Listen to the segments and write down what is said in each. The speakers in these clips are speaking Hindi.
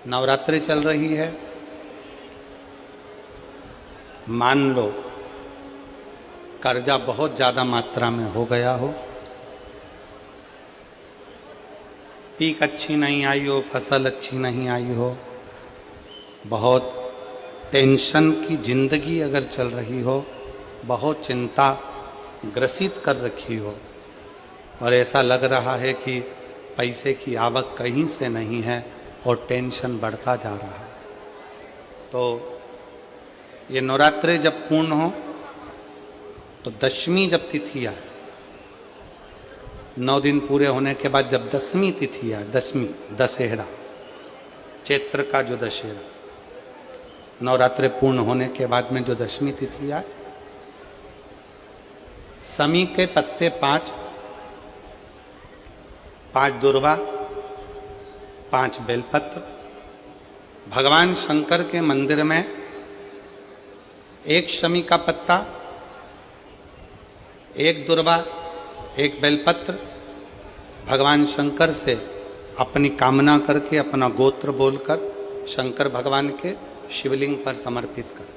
नवरात्रि चल रही है। मान लो कर्जा बहुत ज़्यादा मात्रा में हो गया हो, पीक अच्छी नहीं आई हो, फसल अच्छी नहीं आई हो, बहुत टेंशन की जिंदगी अगर चल रही हो, बहुत चिंता ग्रसित कर रखी हो और ऐसा लग रहा है कि पैसे की आवक कहीं से नहीं है और टेंशन बढ़ता जा रहा है, तो ये नवरात्रि जब पूर्ण हो तो दशमी जब तिथि आए, 9 दिन पूरे होने के बाद जब दसवीं तिथि आए, दसवीं दशहरा, चैत्र का जो दशहरा, नवरात्रि पूर्ण होने के बाद में जो दशमी तिथि आए, समी के पत्ते 5 दुर्वा, 5 बेलपत्र, भगवान शंकर के मंदिर में 1 शमी का पत्ता, 1 दुर्वा, 1 बेलपत्र, भगवान शंकर से अपनी कामना करके, अपना गोत्र बोलकर शंकर भगवान के शिवलिंग पर समर्पित कर।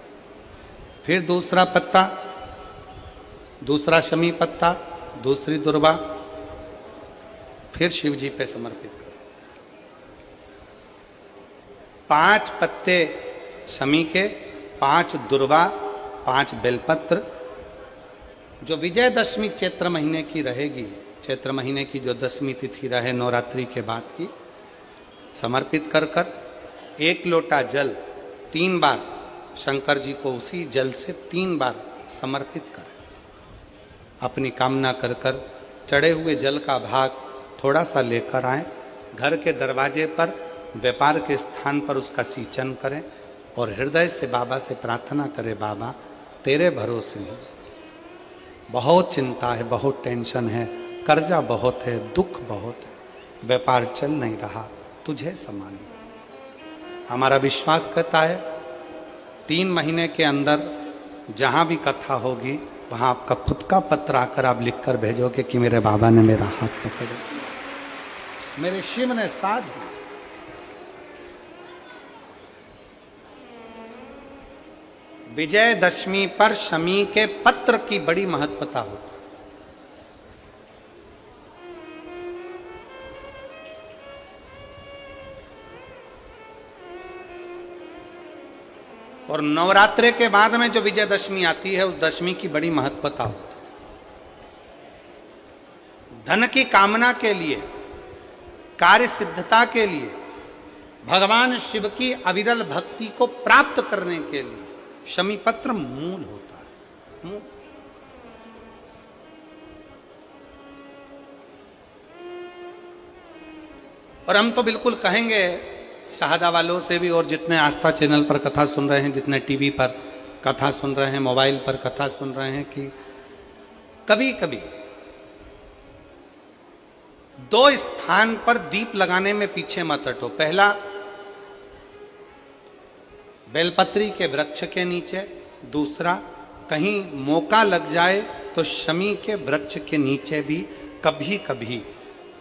फिर दूसरा पत्ता, दूसरा शमी पत्ता, दूसरी दुर्वा, फिर शिव जी पे समर्पित कर। 5 पत्ते शमी के, 5 दुर्वा, 5 बेलपत्र, जो विजयदशमी चैत्र महीने की रहेगी, चैत्र महीने की जो दसवीं तिथि रहे नवरात्रि के बाद की, समर्पित कर कर 1 लोटा जल 3 बार शंकर जी को उसी जल से 3 बार समर्पित करें। अपनी कामना कर कर चढ़े हुए जल का भाग थोड़ा सा लेकर आएं, घर के दरवाजे पर, व्यापार के स्थान पर उसका सिंचन करें और हृदय से बाबा से प्रार्थना करें, बाबा तेरे भरोसे हूँ, बहुत चिंता है, बहुत टेंशन है, कर्जा बहुत है, दुख बहुत है, व्यापार चल नहीं रहा, तुझे संभाल। हमारा विश्वास कहता है 3 महीने के अंदर जहाँ भी कथा होगी वहाँ आपका खुद का पत्र आकर आप लिखकर भेजोगे कि मेरे बाबा ने मेरा हाथ पकड़ लिया, मेरे शिव ने साथ दिया। विजयदशमी पर शमी के पत्र की बड़ी महत्वता होती है। और नवरात्रि के बाद में जो विजयदशमी आती है, उस दशमी की बड़ी महत्वता होती है। धन की कामना के लिए, कार्य सिद्धता के लिए, भगवान शिव की अविरल भक्ति को प्राप्त करने के लिए शमी पत्र मूल होता है, मूल। और हम तो बिल्कुल कहेंगे शहादा वालों से भी, और जितने आस्था चैनल पर कथा सुन रहे हैं, जितने टीवी पर कथा सुन रहे हैं, मोबाइल पर कथा सुन रहे हैं, कि कभी कभी 2 स्थान पर दीप लगाने में पीछे मत हटो। पहला, बेलपत्री के वृक्ष के नीचे। दूसरा, कहीं मौका लग जाए तो शमी के वृक्ष के नीचे भी कभी कभी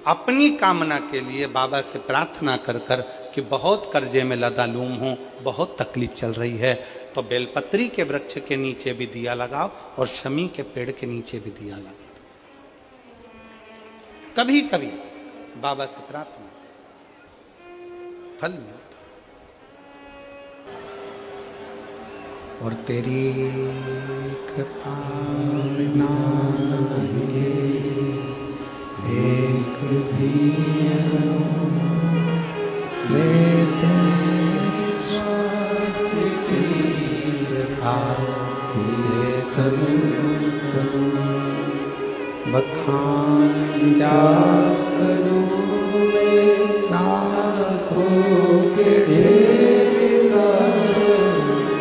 अपनी कामना के लिए बाबा से प्रार्थना कर कर कि बहुत कर्जे में लदालूम हूँ, बहुत तकलीफ चल रही है, तो बेलपत्री के वृक्ष के नीचे भी दिया लगाओ और शमी के पेड़ के नीचे भी दिया लगाओ। कभी कभी बाबा से प्रार्थना, फल मिलता। और तेरी कृपा बिना नहीं एक भी लेते श्वास बखान क्या करूं मैं, लाखों के ढेर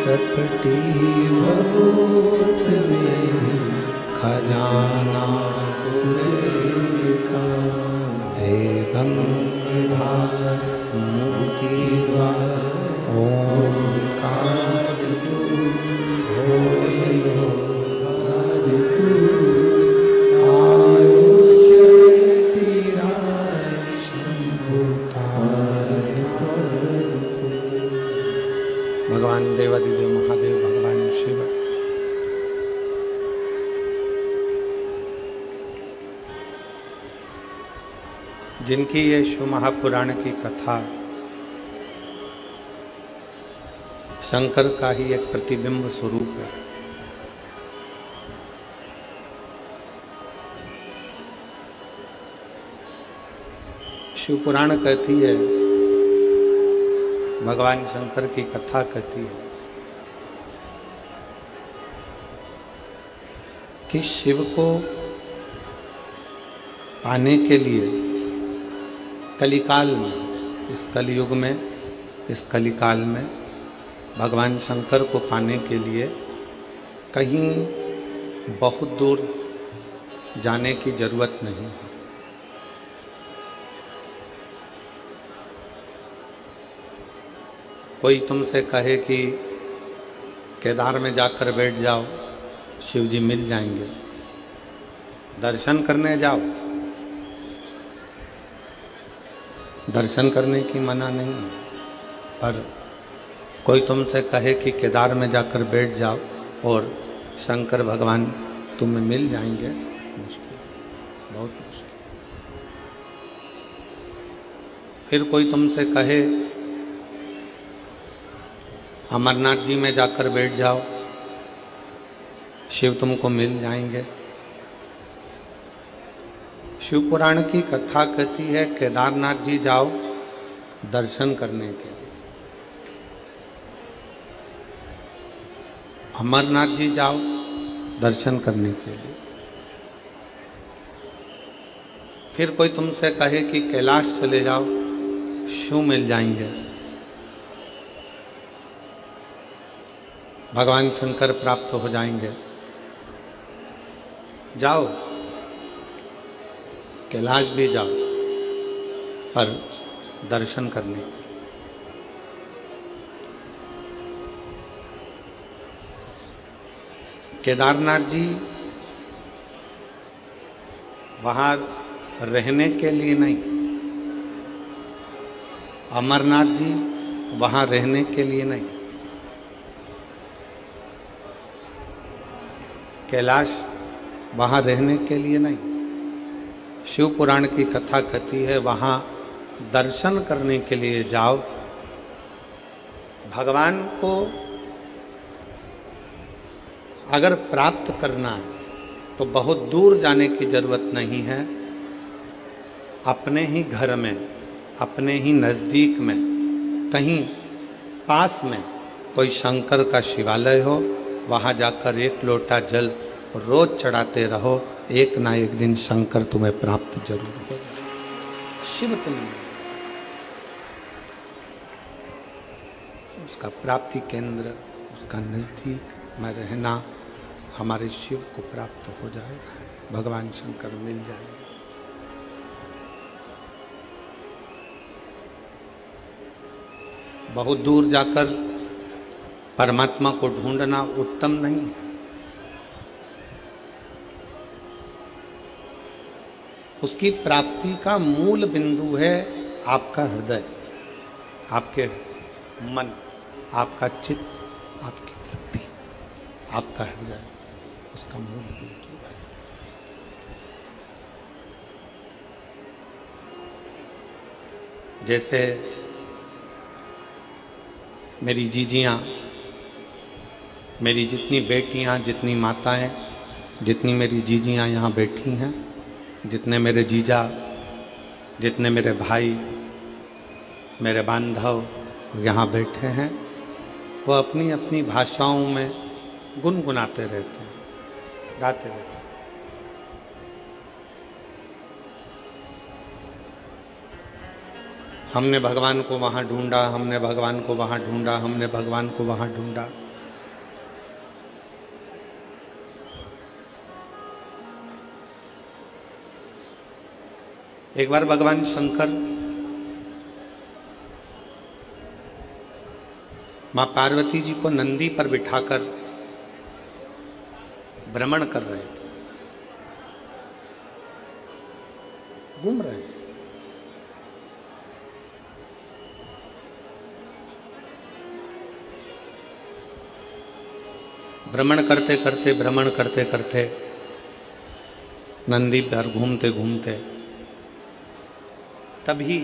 चपटी भभूत में खजाना कुबेर का, हे गंगाधर मुक्ति द्वार ओंकार तू, भोले हो राजतू, आयुष्य तेरा शंभु तार तार भगवान देवादिदेव महादेव, भगवान शिव, जिनकी ये शिव महापुराण की कथा शंकर का ही एक प्रतिबिंब स्वरूप है। शिव पुराण कहती है, भगवान शंकर की कथा कहती है कि शिव को पाने के लिए कलिकाल में, इस कलयुग में, इस कलिकाल में भगवान शंकर को पाने के लिए कहीं बहुत दूर जाने की जरूरत नहीं है। कोई तुमसे कहे कि केदार में जाकर बैठ जाओ, शिव जी मिल जाएंगे, दर्शन करने जाओ, दर्शन करने की मना नहीं है, पर कोई तुमसे कहे कि केदार में जाकर बैठ जाओ और शंकर भगवान तुम्हें मिल जाएंगे, मुश्किल, बहुत मुश्किल। फिर कोई तुमसे कहे अमरनाथ जी में जाकर बैठ जाओ, शिव तुमको मिल जाएंगे। शिव पुराण की कथा कहती है केदारनाथ जी जाओ दर्शन करने के लिए, अमरनाथ जी जाओ दर्शन करने के लिए। फिर कोई तुमसे कहे कि कैलाश चले जाओ, शिव मिल जाएंगे, भगवान शंकर प्राप्त हो जाएंगे, जाओ कैलाश भी जाओ, पर दर्शन करने के। केदारनाथ जी वहाँ रहने के लिए नहीं, अमरनाथ जी वहाँ रहने के लिए नहीं, कैलाश वहाँ रहने के लिए नहीं। शिव पुराण की कथा कहती है वहाँ दर्शन करने के लिए जाओ। भगवान को अगर प्राप्त करना है तो बहुत दूर जाने की जरूरत नहीं है, अपने ही घर में, अपने ही नज़दीक में, कहीं पास में कोई शंकर का शिवालय हो, वहाँ जाकर एक लोटा जल रोज चढ़ाते रहो, एक ना एक दिन शंकर तुम्हें प्राप्त जरूर हो जाए। शिव तुम्हें उसका प्राप्ति केंद्र, उसका नज़दीक में रहना, हमारे शिव को प्राप्त हो जाएगा, भगवान शंकर मिल जाएंगे। बहुत दूर जाकर परमात्मा को ढूंढना उत्तम नहीं है। उसकी प्राप्ति का मूल बिंदु है आपका हृदय, आपके मन, आपका चित्त, आपकी वृत्ति, आपका हृदय उसका मूल बिंदु है। जैसे मेरी जीजियाँ, मेरी जितनी बेटियाँ, जितनी माताएं, जितनी मेरी जीजियाँ यहाँ बैठी हैं, जितने मेरे जीजा, जितने मेरे भाई, मेरे बांधव यहाँ बैठे हैं, वो अपनी अपनी भाषाओं में गुनगुनाते रहते हैं, गाते रहते हैं। हमने भगवान को वहाँ ढूंढा, हमने भगवान को वहाँ ढूंढा, हमने भगवान को वहाँ ढूंढा। एक बार भगवान शंकर माँ पार्वती जी को नंदी पर बिठाकर भ्रमण कर रहे थे, घूम रहे हैं। भ्रमण करते करते नंदी पर घूमते घूमते तभी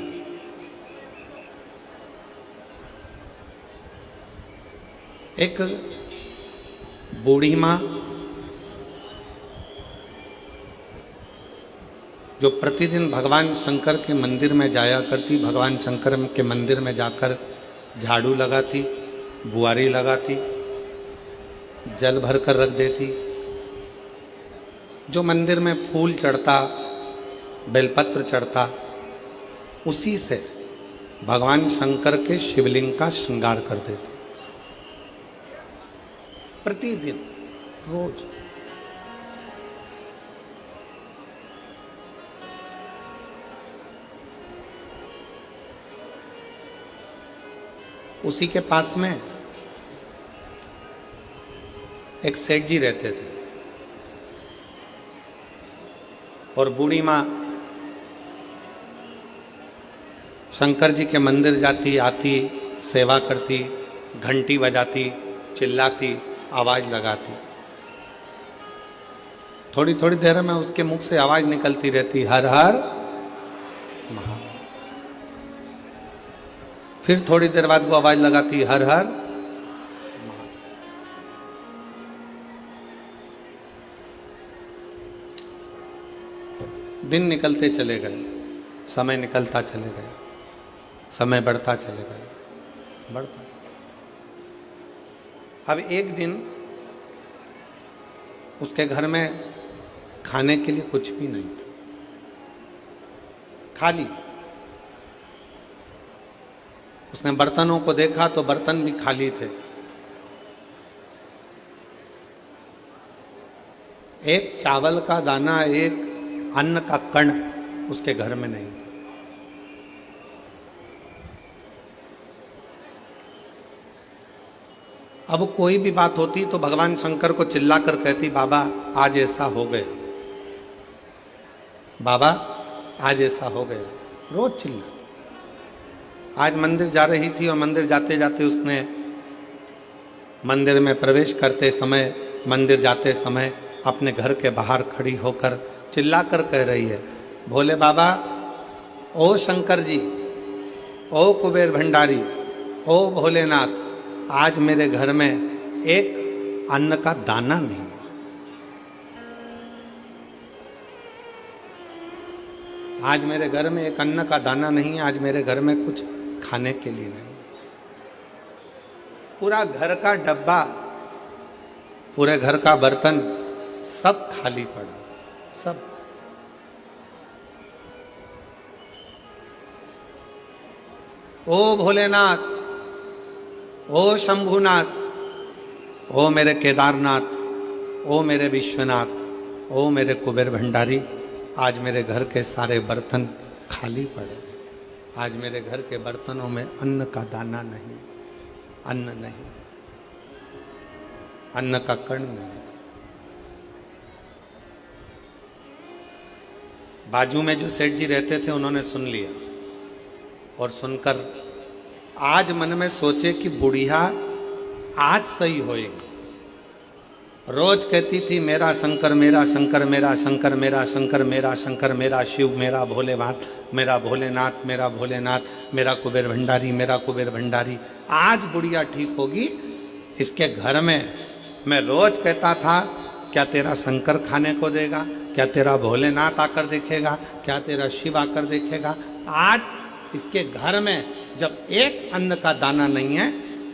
एक बूढ़ी माँ जो प्रतिदिन भगवान शंकर के मंदिर में जाया करती, भगवान शंकर के मंदिर में जाकर झाड़ू लगाती, बुआरी लगाती, जल भर कर रख देती, जो मंदिर में फूल चढ़ता, बेलपत्र चढ़ता, उसी से भगवान शंकर के शिवलिंग का श्रृंगार कर देती प्रतिदिन, रोज। उसी के पास में एक सेठ जी रहते थे और बूढ़ी माँ शंकर जी के मंदिर जाती, आती, सेवा करती, घंटी बजाती, चिल्लाती, आवाज लगाती। थोड़ी थोड़ी देर में उसके मुख से आवाज निकलती रहती, हर हर महादेव। फिर थोड़ी देर बाद वो आवाज लगाती, हर हर महादेव। दिन निकलते चले गए, समय निकलता चले गए, समय बढ़ता चले गए, बढ़ता। अब एक दिन उसके घर में खाने के लिए कुछ भी नहीं था, खाली। उसने बर्तनों को देखा तो बर्तन भी खाली थे। एक चावल का दाना, एक अन्न का कण उसके घर में नहीं था। अब कोई भी बात होती तो भगवान शंकर को चिल्ला कर कहती, बाबा आज ऐसा हो गया, बाबा आज ऐसा हो गया, रोज चिल्लाती। आज मंदिर जा रही थी और मंदिर जाते जाते उसने मंदिर में प्रवेश करते समय, मंदिर जाते समय अपने घर के बाहर खड़ी होकर चिल्ला कर कह रही है, भोले बाबा, ओ शंकर जी, ओ कुबेर भंडारी, ओ भोलेनाथ, आज मेरे घर में एक अन्न का दाना नहीं। आज मेरे घर में एक अन्न का दाना नहीं, आज मेरे घर में कुछ खाने के लिए नहीं। पूरा घर का डब्बा, पूरे घर का बर्तन सब खाली पड़ा, सब। ओ भोलेनाथ, ओ शंभुनाथ, ओ मेरे केदारनाथ, ओ मेरे विश्वनाथ, ओ मेरे कुबेर भंडारी, आज मेरे घर के सारे बर्तन खाली पड़े। आज मेरे घर के बर्तनों में अन्न का दाना नहीं, अन्न नहीं, अन्न का कण नहीं। बाजू में जो सेठ जी रहते थे उन्होंने सुन लिया और सुनकर आज मन में सोचे कि बुढ़िया आज सही होएगी। रोज कहती थी, मेरा शंकर, मेरा शंकर, मेरा शंकर, मेरा शंकर, मेरा शंकर, मेरा शिव, मेरा भोलेनाथ, मेरा भोलेनाथ, मेरा भोलेनाथ, मेरा कुबेर भंडारी, मेरा कुबेर भंडारी। आज बुढ़िया ठीक होगी। इसके घर में मैं रोज कहता था, क्या तेरा शंकर खाने को देगा, क्या तेरा भोलेनाथ आकर देखेगा, क्या तेरा शिव आकर देखेगा। आज इसके घर में जब एक अन्न का दाना नहीं है,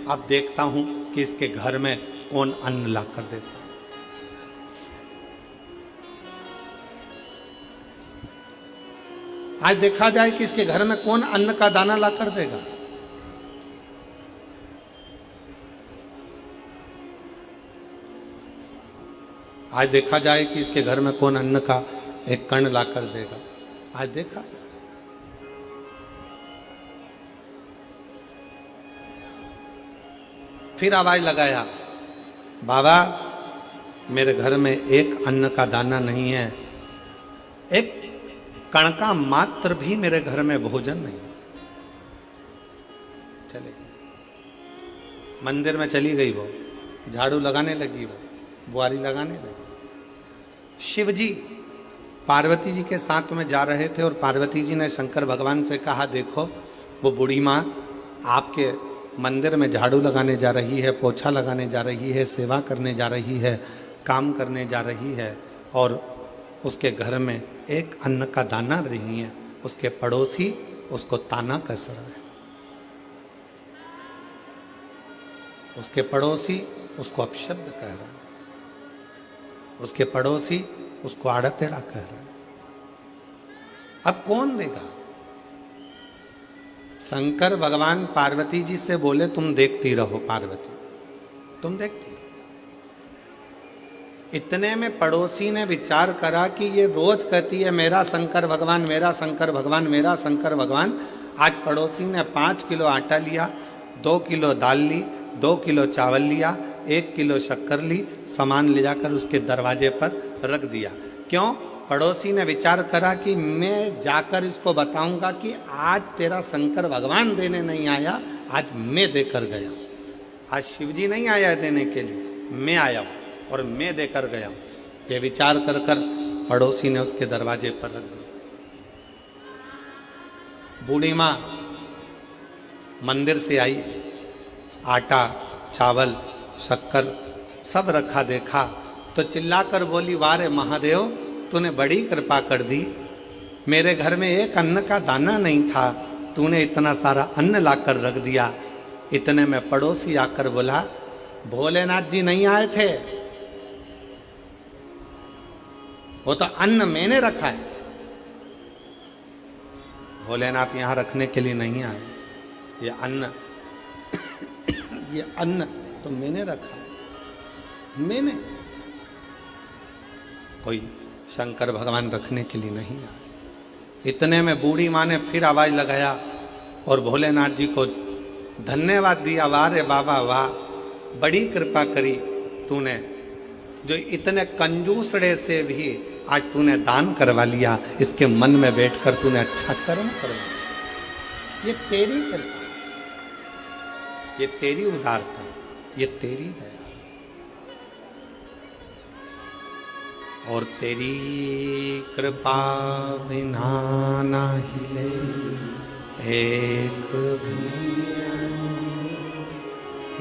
अब देखता हूं कि इसके घर में कौन अन्न ला कर देता। आज देखा जाए कि इसके घर में कौन अन्न का दाना ला कर देगा। आज देखा जाए कि इसके घर में कौन अन्न का एक कण ला कर देगा। आज देखा जाए। फिर आवाज लगाया, बाबा मेरे घर में एक अन्न का दाना नहीं है, एक कण का मात्र भी मेरे घर में भोजन नहीं। चले मंदिर में चली गई, वो झाड़ू लगाने लगी। वो बुआरी लगाने लगे। शिव जी पार्वती जी के साथ में जा रहे थे और पार्वती जी ने शंकर भगवान से कहा, देखो वो बूढ़ी माँ आपके मंदिर में झाड़ू लगाने जा रही है, पोछा लगाने जा रही है, सेवा करने जा रही है, काम करने जा रही है, और उसके घर में एक अन्न का दाना नहीं है। उसके पड़ोसी उसको ताना कस रहा है, उसके पड़ोसी उसको अपशब्द कह रहा है, उसके पड़ोसी उसको आड़ा टेढ़ा कह रहा है। अब कौन देगा? शंकर भगवान पार्वती जी से बोले, तुम देखती रहो पार्वती, तुम देखती। इतने में पड़ोसी ने विचार करा कि ये रोज कहती है मेरा शंकर भगवान, मेरा शंकर भगवान, मेरा शंकर भगवान। आज पड़ोसी ने 5 किलो आटा लिया, 2 किलो दाल ली, 2 किलो चावल लिया, 1 किलो शक्कर ली, सामान ले जाकर उसके दरवाजे पर रख दिया। क्यों? पड़ोसी ने विचार करा कि मैं जाकर इसको बताऊंगा कि आज तेरा शंकर भगवान देने नहीं आया, आज मैं देकर गया। आज शिवजी नहीं आया देने के लिए, मैं आया हूं और मैं देकर गया हूं। ये विचार कर कर पड़ोसी ने उसके दरवाजे पर रख दिया। बूढ़ी मां मंदिर से आई, आटा, चावल, शक्कर सब रखा देखा तो चिल्लाकर बोली, वारे महादेव, तूने बड़ी कृपा कर दी। मेरे घर में एक अन्न का दाना नहीं था, तूने इतना सारा अन्न लाकर रख दिया। इतने में पड़ोसी आकर बोला, भोलेनाथ जी नहीं आए थे, वो तो अन्न मैंने रखा है। भोलेनाथ यहां रखने के लिए नहीं आए, ये अन्न ये अन्न तो मैंने रखा है, मैंने। कोई शंकर भगवान रखने के लिए नहीं आए। इतने में बूढ़ी माँ ने फिर आवाज लगाया और भोलेनाथ जी को धन्यवाद दिया, वाह रे बाबा वाह, बड़ी कृपा करी तूने, जो इतने कंजूसड़े से भी आज तूने दान करवा लिया। इसके मन में बैठकर तूने अच्छा कर्म करवा। ये तेरी कृपा, ये तेरी उदारता, ये तेरी दया, और तेरी कृपा बिना ना हिले एक भी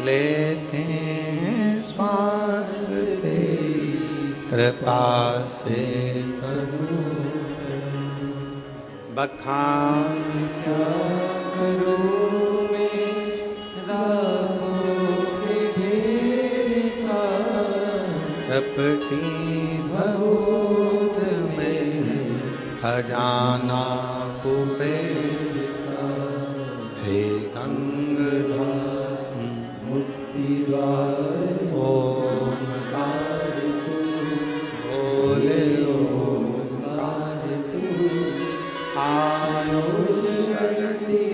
लेते श्वास, तेरी कृपा से करूं बखान क्या करूं मैं, रागों के ढेर का चपटी बहुत में खजाना कुबेर का, हे गंगाधर मुक्तिदार ओंकार तू, बोले ओंकार तू, आयुष शक्ति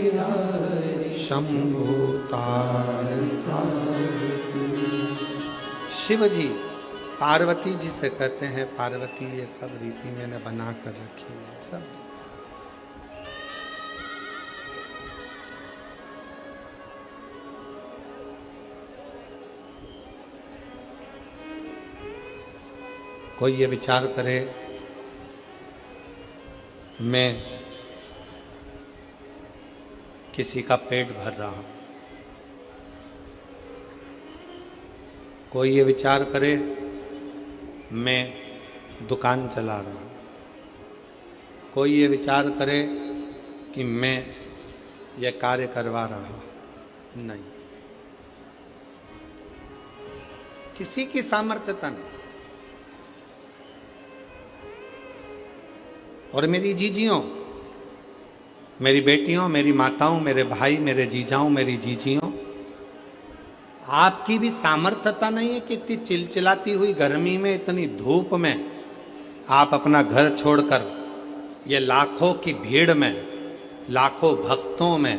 शंभु तार तू। शिव जी पार्वती जी से कहते हैं, पार्वती ये सब रीति मैंने बना कर रखी है, सब रीति। कोई ये विचार करे मैं किसी का पेट भर रहा हूं, कोई ये विचार करे मैं दुकान चला रहा हूं, कोई ये विचार करे कि मैं ये कार्य करवा रहा हूं, नहीं, किसी की सामर्थ्यता नहीं। और मेरी जीजियों, मेरी बेटियों, मेरी माताओं, मेरे भाई, मेरे जीजाओं, मेरी जीजियों, आपकी भी सामर्थ्यता नहीं है कि इतनी चिलचिलाती हुई गर्मी में, इतनी धूप में आप अपना घर छोड़कर ये लाखों की भीड़ में, लाखों भक्तों में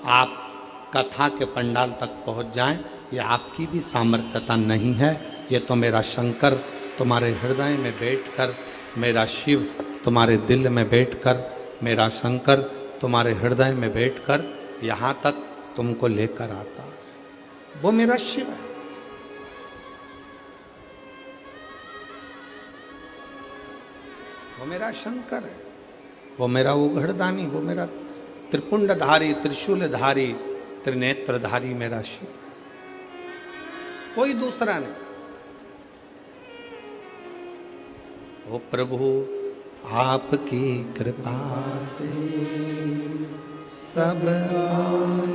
आप कथा के पंडाल तक पहुंच जाएं। ये आपकी भी सामर्थ्यता नहीं है। ये तो मेरा शंकर तुम्हारे हृदय में बैठकर, मेरा शिव तुम्हारे दिल में बैठकर, मेरा शंकर तुम्हारे हृदय में बैठकर यहाँ तक तुमको लेकर आता है। वो मेरा शिव है। वो मेरा शंकर है, वो मेरा उघड़दानी, वो मेरा त्रिपुंडधारी, त्रिशूलधारी, त्रिनेत्रधारी मेरा शिव, कोई दूसरा नहीं। ओ प्रभु आपकी कृपा से सब काम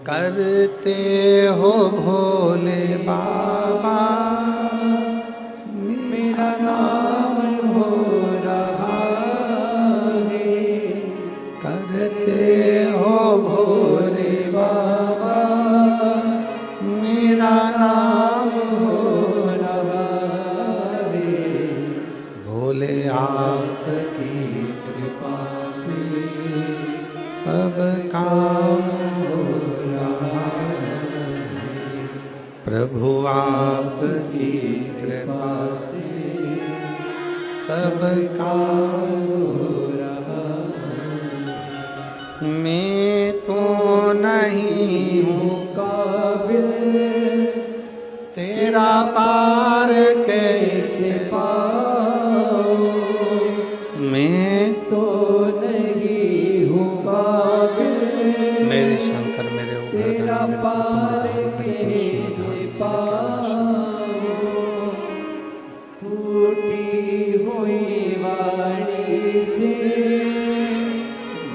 करते हो भोले बाबा, मेरा नाम हो रहा है। करते हो भोले बाबा, मेरा नाम हो रहा है। भोले आपकी कृपा से सब काम प्रभु आपकी कृपा से सब काम हो रहा। मैं तो नहीं हूँ काबिल, तेरा पार कैसे पाऊं। मैं तो नहीं हूँ काबिल, मेरे शंकर मेरे तेरा पार कैसे टूटी हुई वाणी से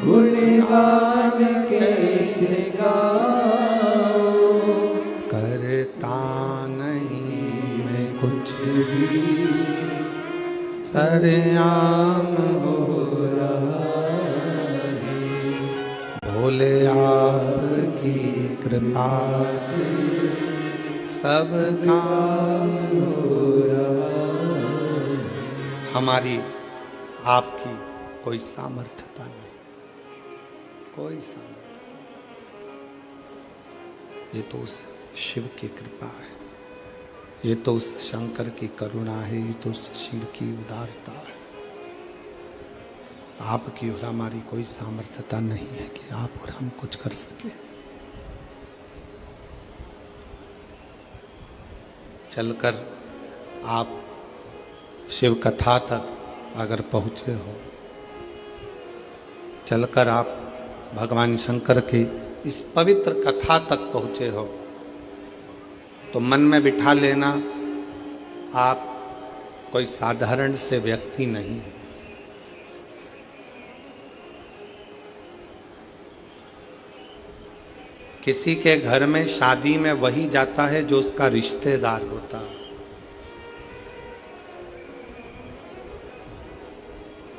गुणगान कैसे गाऊं। करता नहीं मैं कुछ भी, सरेआम हो रहा है। भोले आपकी कृपा से सब काम हो रहा। हमारी आपकी कोई सामर्थ्यता नहीं, कोई सामर्थ्यता। ये तो उस शिव की कृपा है, ये तो उस शंकर की करुणा है, ये तो उस शिव की उदारता है। आपकी और हमारी कोई सामर्थ्यता नहीं है कि आप और हम कुछ कर सके। चलकर आप शिव कथा तक अगर पहुँचे हो, चलकर आप भगवान शंकर की इस पवित्र कथा तक पहुँचे हो, तो मन में बिठा लेना आप कोई साधारण से व्यक्ति नहीं। किसी के घर में शादी में वही जाता है जो उसका रिश्तेदार होता है।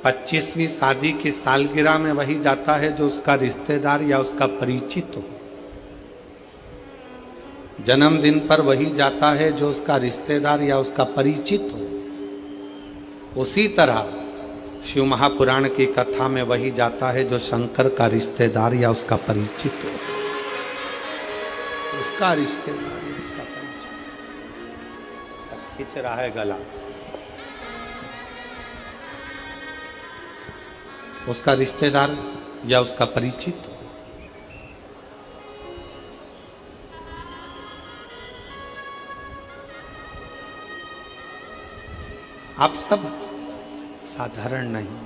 25वीं शादी की सालगिरह में वही जाता है जो उसका रिश्तेदार या उसका परिचित हो। जन्मदिन पर वही जाता है जो उसका रिश्तेदार या उसका परिचित हो। उसी तरह शिव महापुराण की कथा में वही जाता है जो शंकर का रिश्तेदार या उसका परिचित हो। उसका रिश्तेदार, उसका परिचय। खींच रहा है गला, उसका रिश्तेदार या उसका परिचित। आप सब साधारण नहीं।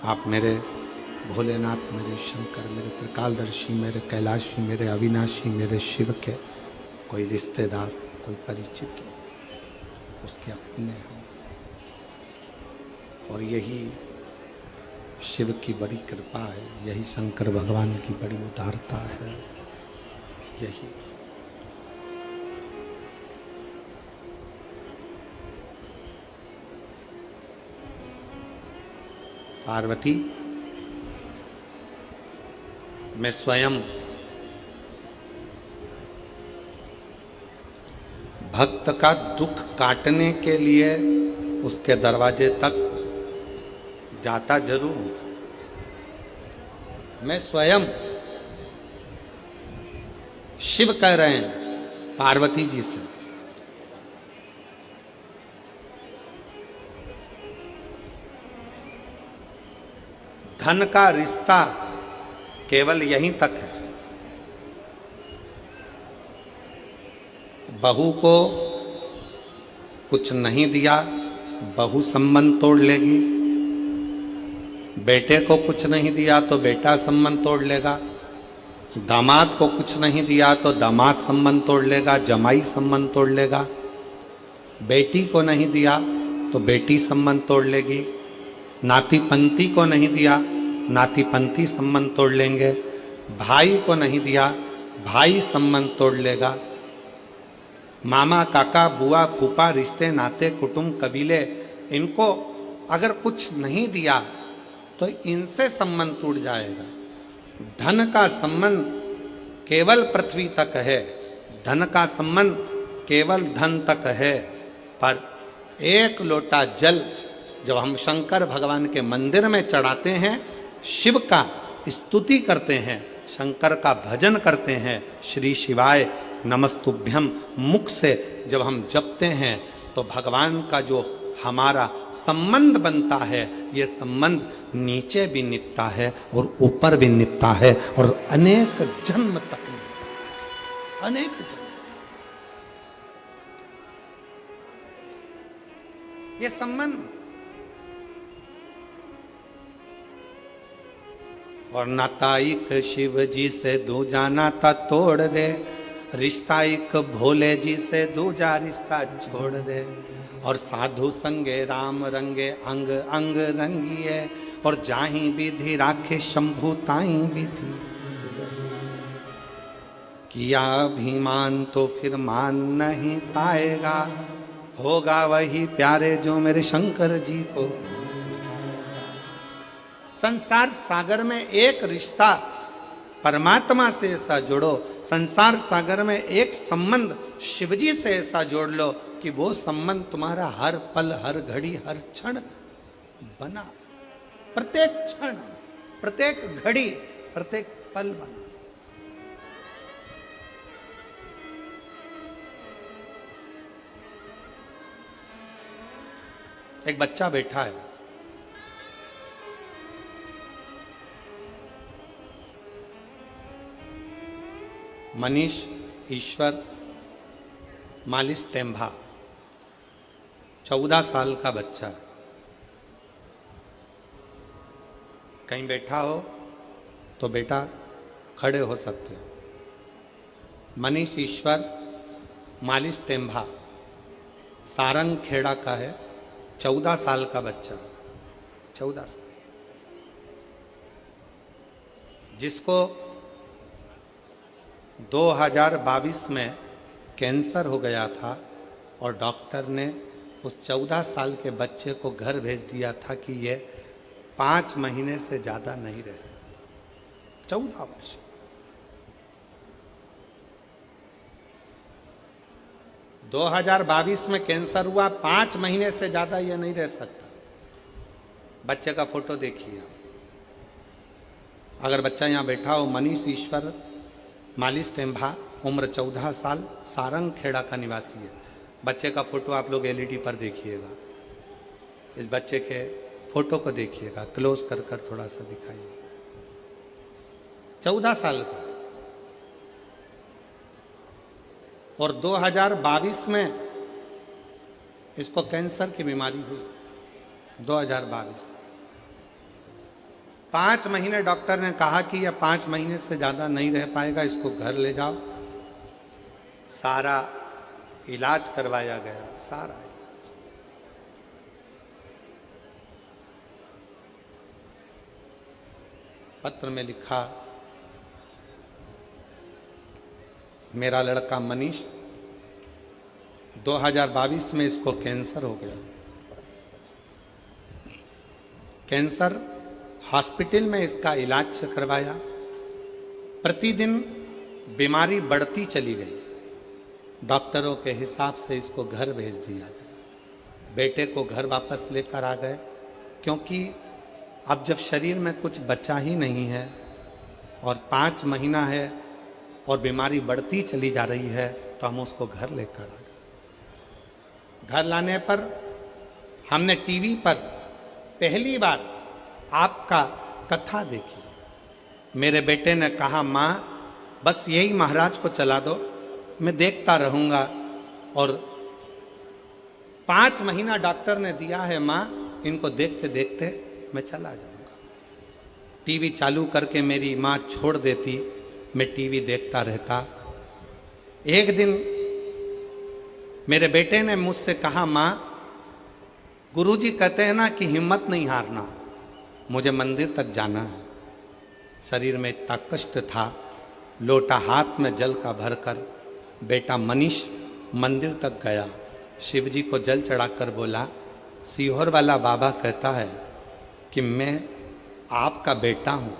आप मेरे भोलेनाथ, मेरे शंकर, मेरे त्रिकालदर्शी, मेरे कैलाशी, मेरे अविनाशी, मेरे शिव के कोई रिश्तेदार, कोई परिचित, उसके अपने हो। और यही शिव की बड़ी कृपा है, यही शंकर भगवान की बड़ी उदारता है। यही पार्वती, मैं स्वयं भक्त का दुख काटने के लिए उसके दरवाजे तक जाता जरूर हूं। मैं स्वयं, शिव कह रहे हैं पार्वती जी से, धन का रिश्ता केवल यहीं तक है। बहू को कुछ नहीं दिया बहू संबंध तोड़ लेगी, बेटे को कुछ नहीं दिया तो बेटा संबंध तोड़ लेगा, दामाद को कुछ नहीं दिया तो दामाद संबंध तोड़ लेगा, जमाई संबंध तोड़ लेगा, बेटी को नहीं दिया तो बेटी संबंध तोड़ लेगी, नाती पंती को नहीं दिया नाती पंती संबंध तोड़ लेंगे, भाई को नहीं दिया भाई संबंध तोड़ लेगा, मामा काका बुआ फूफा रिश्ते नाते कुटुंब कबीले, इनको अगर कुछ नहीं दिया तो इनसे संबंध टूट जाएगा। धन का संबंध केवल पृथ्वी तक है, धन का संबंध केवल धन तक है, पर एक लोटा जल जब हम शंकर भगवान के मंदिर में चढ़ाते हैं, शिव का स्तुति करते हैं, शंकर का भजन करते हैं, श्री शिवाय नमस्तुभ्यम मुख से जब हम जपते हैं, तो भगवान का जो हमारा संबंध बनता है, ये संबंध नीचे भी निपटा है और ऊपर भी निपटा है और अनेक जन्म तक निपटा, अनेक जन्म। ये संबंध और नाता एक शिव जी से दूजा नाता तोड़ दे, रिश्ता एक भोले जी से दूजा रिश्ता छोड़ दे, और साधु संगे राम रंगे अंग अंग रंगिए, और जाही विधि राखे शंभु ताई विधि, किया अभिमान तो फिर मान नहीं पाएगा, होगा वही प्यारे जो मेरे शंकर जी को। संसार सागर में एक रिश्ता परमात्मा से ऐसा जोड़ो, संसार सागर में एक संबंध शिवजी से ऐसा जोड़ लो कि वो संबंध तुम्हारा हर पल हर घड़ी हर क्षण बना, प्रत्येक क्षण प्रत्येक घड़ी प्रत्येक पल बना। एक बच्चा बैठा है, मनीष ईश्वर मालिस टेम्भा, 14 साल का बच्चा है। कहीं बैठा हो तो बेटा खड़े हो सकते हो। मनीष ईश्वर मालिस टेम्भा सारंग खेड़ा का है, 14 साल का बच्चा, 14 साल, जिसको 2022 में कैंसर हो गया था और डॉक्टर ने उस 14 साल के बच्चे को घर भेज दिया था कि ये 5 महीने से ज़्यादा नहीं रह सकता। 14 वर्ष। दो 2022 में कैंसर हुआ, 5 महीने से ज़्यादा ये नहीं रह सकता। बच्चे का फोटो देखिए आप। अगर बच्चा यहाँ बैठा हो, मनीष ईश्वर मालिस टेम्भा, उम्र 14 साल, सारंग खेड़ा का निवासी है। बच्चे का फोटो आप लोग एलईडी पर देखिएगा। इस बच्चे के फोटो को देखिएगा, क्लोज कर कर थोड़ा सा दिखाइएगा। 14 साल का, और 2022 में इसको कैंसर की बीमारी हुई। 2022 5 महीने डॉक्टर ने कहा कि यह 5 महीने से ज़्यादा नहीं रह पाएगा, इसको घर ले जाओ। सारा इलाज करवाया गया, सारा इलाज। पत्र में लिखा, मेरा लड़का मनीष 2022 में इसको कैंसर हो गया। कैंसर हॉस्पिटल में इसका इलाज करवाया, प्रतिदिन बीमारी बढ़ती चली गई। डॉक्टरों के हिसाब से इसको घर भेज दिया गया। बेटे को घर वापस लेकर आ गए, क्योंकि अब जब शरीर में कुछ बचा ही नहीं है और 5 महीना है और बीमारी बढ़ती चली जा रही है, तो हम उसको घर लेकर आ गए। घर लाने पर हमने टीवी पर पहली बार आपका कथा देखी। मेरे बेटे ने कहा, माँ बस यही महाराज को चला दो, मैं देखता रहूँगा और 5 महीना डॉक्टर ने दिया है माँ, इनको देखते देखते मैं चला जाऊंगा। टीवी चालू करके मेरी माँ छोड़ देती, मैं टीवी देखता रहता। एक दिन मेरे बेटे ने मुझसे कहा, माँ गुरुजी कहते हैं ना कि हिम्मत नहीं हारना, मुझे मंदिर तक जाना है। शरीर में इतना कष्ट था, लोटा हाथ में जल का भरकर बेटा मनीष मंदिर तक गया। शिव जी को जल चढ़ाकर बोला, सीहोर वाला बाबा कहता है कि मैं आपका बेटा हूं,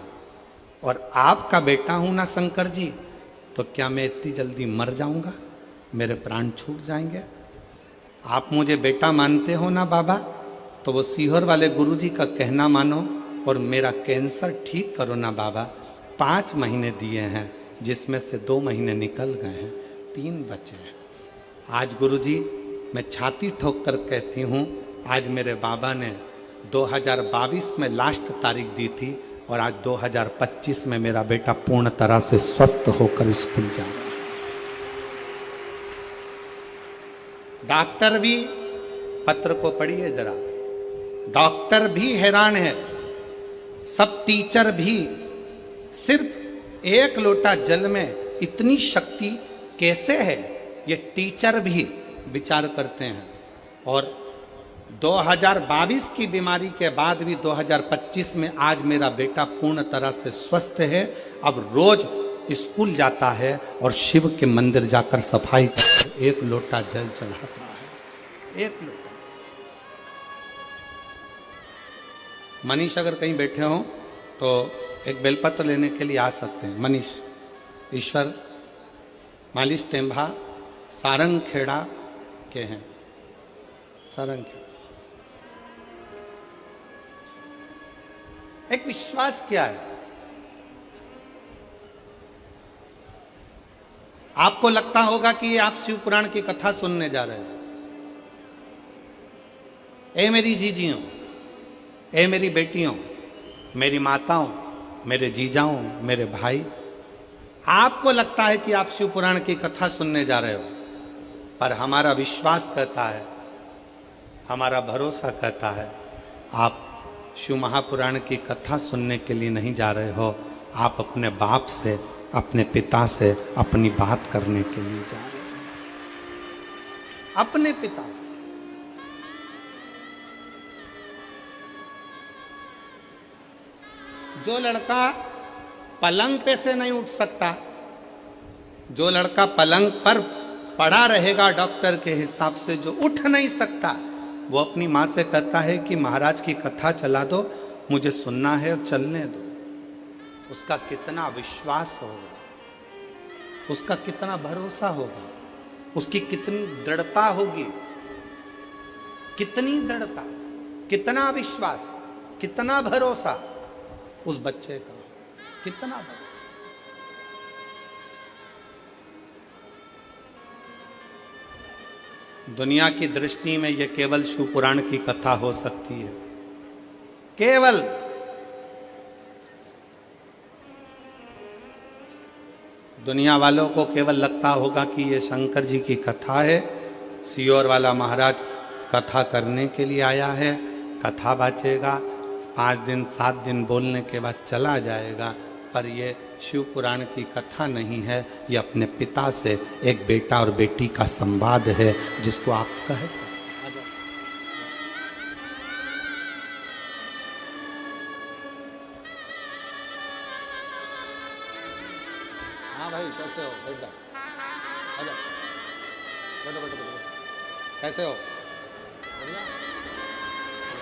और आपका बेटा हूं ना शंकर जी, तो क्या मैं इतनी जल्दी मर जाऊंगा, मेरे प्राण छूट जाएंगे? आप मुझे बेटा मानते हो ना बाबा, तो वो सीहोर वाले गुरुजी का कहना मानो और मेरा कैंसर ठीक करो ना बाबा। 5 महीने दिए हैं, जिसमें से 2 महीने निकल गए हैं, 3 बचे हैं। आज गुरुजी मैं छाती ठोक कर कहती हूँ, आज मेरे बाबा ने 2022 में लास्ट तारीख दी थी, और आज 2025 में मेरा बेटा पूर्ण तरह से स्वस्थ होकर स्कूल जा रहा है। डॉक्टर भी, पत्र को पढ़िए जरा, डॉक्टर भी हैरान है, सब टीचर भी। सिर्फ 1 लोटा जल में इतनी शक्ति कैसे है, ये टीचर भी विचार करते हैं। और 2022 की बीमारी के बाद भी 2025 में आज मेरा बेटा पूर्ण तरह से स्वस्थ है। अब रोज स्कूल जाता है और शिव के मंदिर जाकर सफाई करकर 1 लोटा जल चढ़ाता है, 1 लोटा। मनीष अगर कहीं बैठे हो तो एक बेलपत्र लेने के लिए आ सकते हैं। मनीष ईश्वर मालिश टेम्भा सारंग खेड़ा के हैं, सारंग खेड़ा। एक विश्वास क्या है, आपको लगता होगा कि ये आप शिव पुराण की कथा सुनने जा रहे हैं। ए मेरी जीजियों, ए मेरी बेटियों, मेरी माताओं, मेरे जीजाओं, मेरे भाई, आपको लगता है कि आप शिव पुराण की कथा सुनने जा रहे हो, पर हमारा विश्वास कहता है, हमारा भरोसा कहता है, आप शिव महापुराण की कथा सुनने के लिए नहीं जा रहे हो, आप अपने बाप से, अपने पिता से अपनी बात करने के लिए जा रहे हो, अपने पिता से। जो लड़का पलंग पे से नहीं उठ सकता, जो लड़का पलंग पर पड़ा रहेगा डॉक्टर के हिसाब से, जो उठ नहीं सकता, वो अपनी माँ से कहता है कि महाराज की कथा चला दो, मुझे सुनना है और चलने दो। उसका कितना विश्वास होगा, उसका कितना भरोसा होगा, उसकी कितनी दृढ़ता होगी, कितनी दृढ़ता, कितना विश्वास, कितना भरोसा उस बच्चे का, कितना भरोसा। दुनिया की दृष्टि में यह केवल शिव पुराण की कथा हो सकती है, केवल। दुनिया वालों को केवल लगता होगा कि ये शंकर जी की कथा है, सीहोर वाला महाराज कथा करने के लिए आया है, कथा बाचेगा, 5 दिन 7 दिन बोलने के बाद चला जाएगा। पर ये शिव पुराण की कथा नहीं है, ये अपने पिता से एक बेटा और बेटी का संवाद है, जिसको आप कह सकते हैं। हाँ भाई, कैसे हो? बैठ जाओ, बैठो बैठो बैठो। कैसे हो? बढ़िया।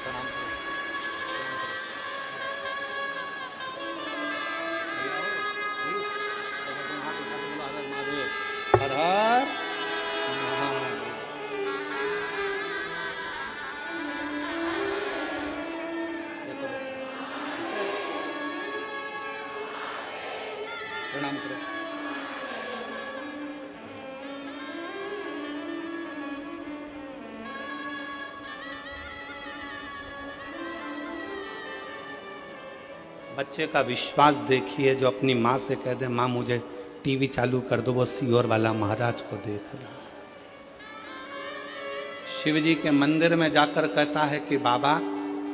प्रणाम करो। हर हर प्रणाम करो। बच्चे का विश्वास देखिए, जो अपनी माँ से कह दे, माँ मुझे टीवी चालू कर दो, वो सीहोर वाला महाराज को देख रहा है। शिव जी के मंदिर में जाकर कहता है कि बाबा,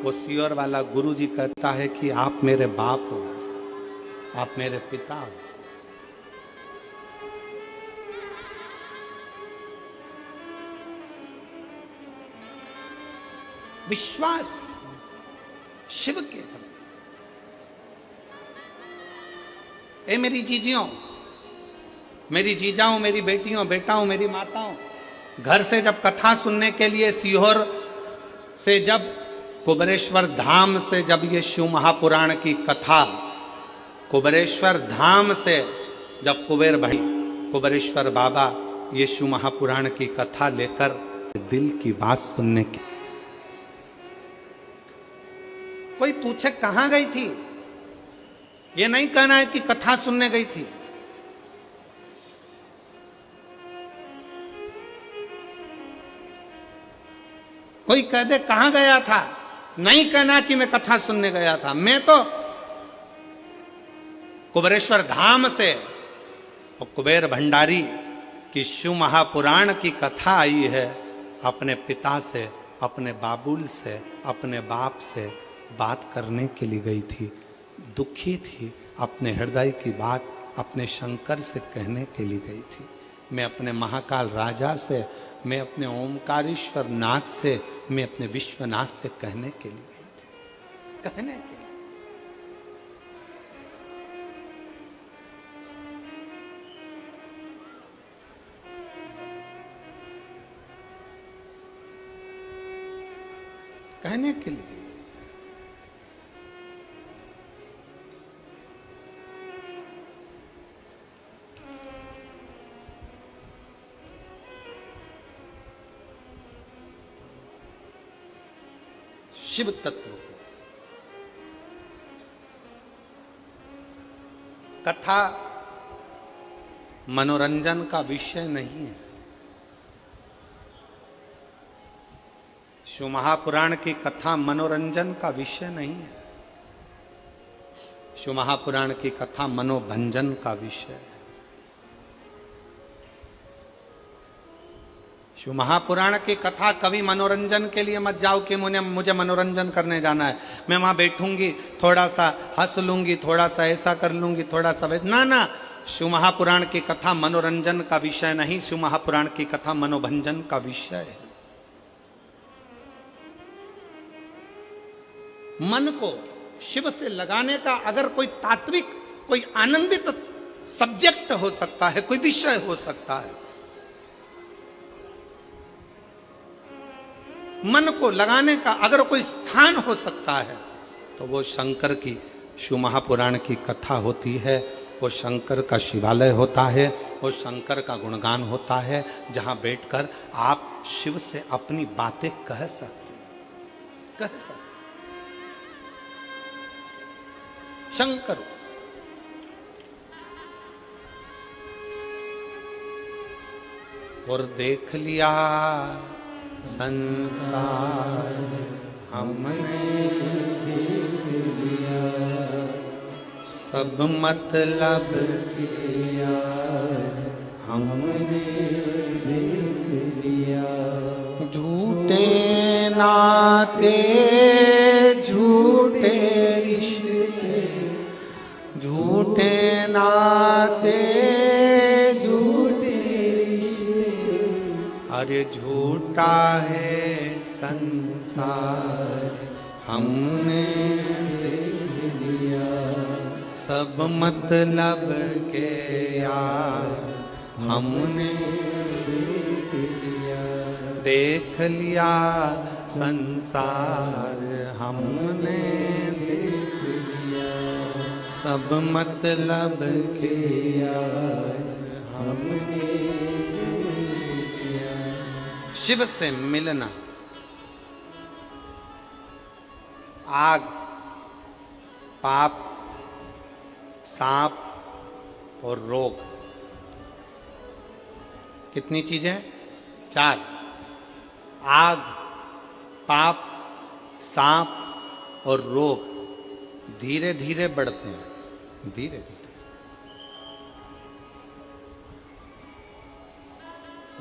वो सीवर वाला गुरु जी कहता है कि आप मेरे बाप हो, आप मेरे पिता हो। विश्वास शिव के प्रति। ए मेरी जीजियों, मेरी जीजाओं, मेरी बेटियों, बेटाओं, मेरी माताओं, घर से जब कथा सुनने के लिए सीहोर से, जब कुबेरेश्वर धाम से, जब ये शिव महापुराण की कथा, कुबेरेश्वर धाम से जब कुबेर भाई कुबेरेश्वर बाबा ये शिव महापुराण की कथा लेकर दिल की बात सुनने की, कोई पूछे कहां गई थी, ये नहीं कहना है कि कथा सुनने गई थी। कोई कह दे कहां गया था, नहीं कहना कि मैं कथा सुनने गया था। मैं तो कुबेरेश्वर धाम से और कुबेर भंडारी की शिव महापुराण की कथा आई है, अपने पिता से, अपने बाबुल से, अपने बाप से बात करने के लिए गई थी। दुखी थी, अपने हृदय की बात अपने शंकर से कहने के लिए गई थी। मैं अपने महाकाल राजा से, मैं अपने ओमकारेश्वर नाथ से, मैं अपने विश्वनाथ से कहने के लिए गई थी। कहने के लिए। कहने के लिए। शिव तत्व को कथा मनोरंजन का विषय नहीं है। शिव महापुराण की कथा मनोरंजन का विषय नहीं है। शिव महापुराण की कथा मनोभंजन का विषय है। शिव महापुराण की कथा कभी मनोरंजन के लिए मत जाओ कि मुझे मनोरंजन करने जाना है, मैं वहां बैठूंगी, थोड़ा सा हंस लूंगी, थोड़ा सा ऐसा कर लूंगी, थोड़ा सा ना ना। शिव महापुराण की कथा मनोरंजन का विषय नहीं, शिव महापुराण की कथा मनोभंजन का विषय है। मन को शिव से लगाने का अगर कोई तात्विक, कोई आनंदित सब्जेक्ट हो सकता है, कोई विषय हो सकता है, मन को लगाने का अगर कोई स्थान हो सकता है, तो वो शंकर की शिव महापुराण की कथा होती है। वो शंकर का शिवालय होता है, वो शंकर का गुणगान होता है, जहां बैठकर आप शिव से अपनी बातें कह सकते, कह सकते। शंकर और देख लिया संसार हमने देख लिया, सब मतलब किया हमने देख लिया। झूठे नाते झूठे रिश्ते, झूठे नाते झूठे रिश्ते, अरे झूठा है संसार हमने देख लिया। सब मतलब के यार हमने देख लिया, देख लिया संसार हमने देख लिया। सब मतलब के यार हमने देख लिया। शिव से मिलना, आग, पाप, सांप और रोग, कितनी चीजें? 4। आग, पाप, सांप और रोग धीरे धीरे बढ़ते हैं, धीरे धीरे।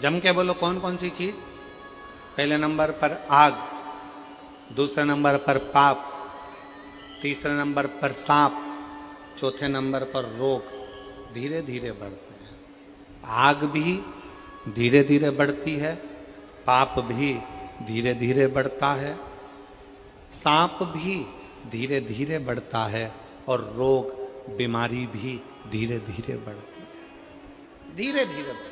जम के बोलो कौन कौन सी चीज? पहले नंबर पर आग, दूसरे नंबर पर पाप, तीसरे नंबर पर सांप, चौथे नंबर पर रोग। धीरे धीरे बढ़ते हैं। आग भी धीरे धीरे बढ़ती है, पाप भी धीरे धीरे बढ़ता है, सांप भी धीरे धीरे बढ़ता है, और रोग बीमारी भी धीरे धीरे बढ़ती है। धीरे धीरे बढ़ती है।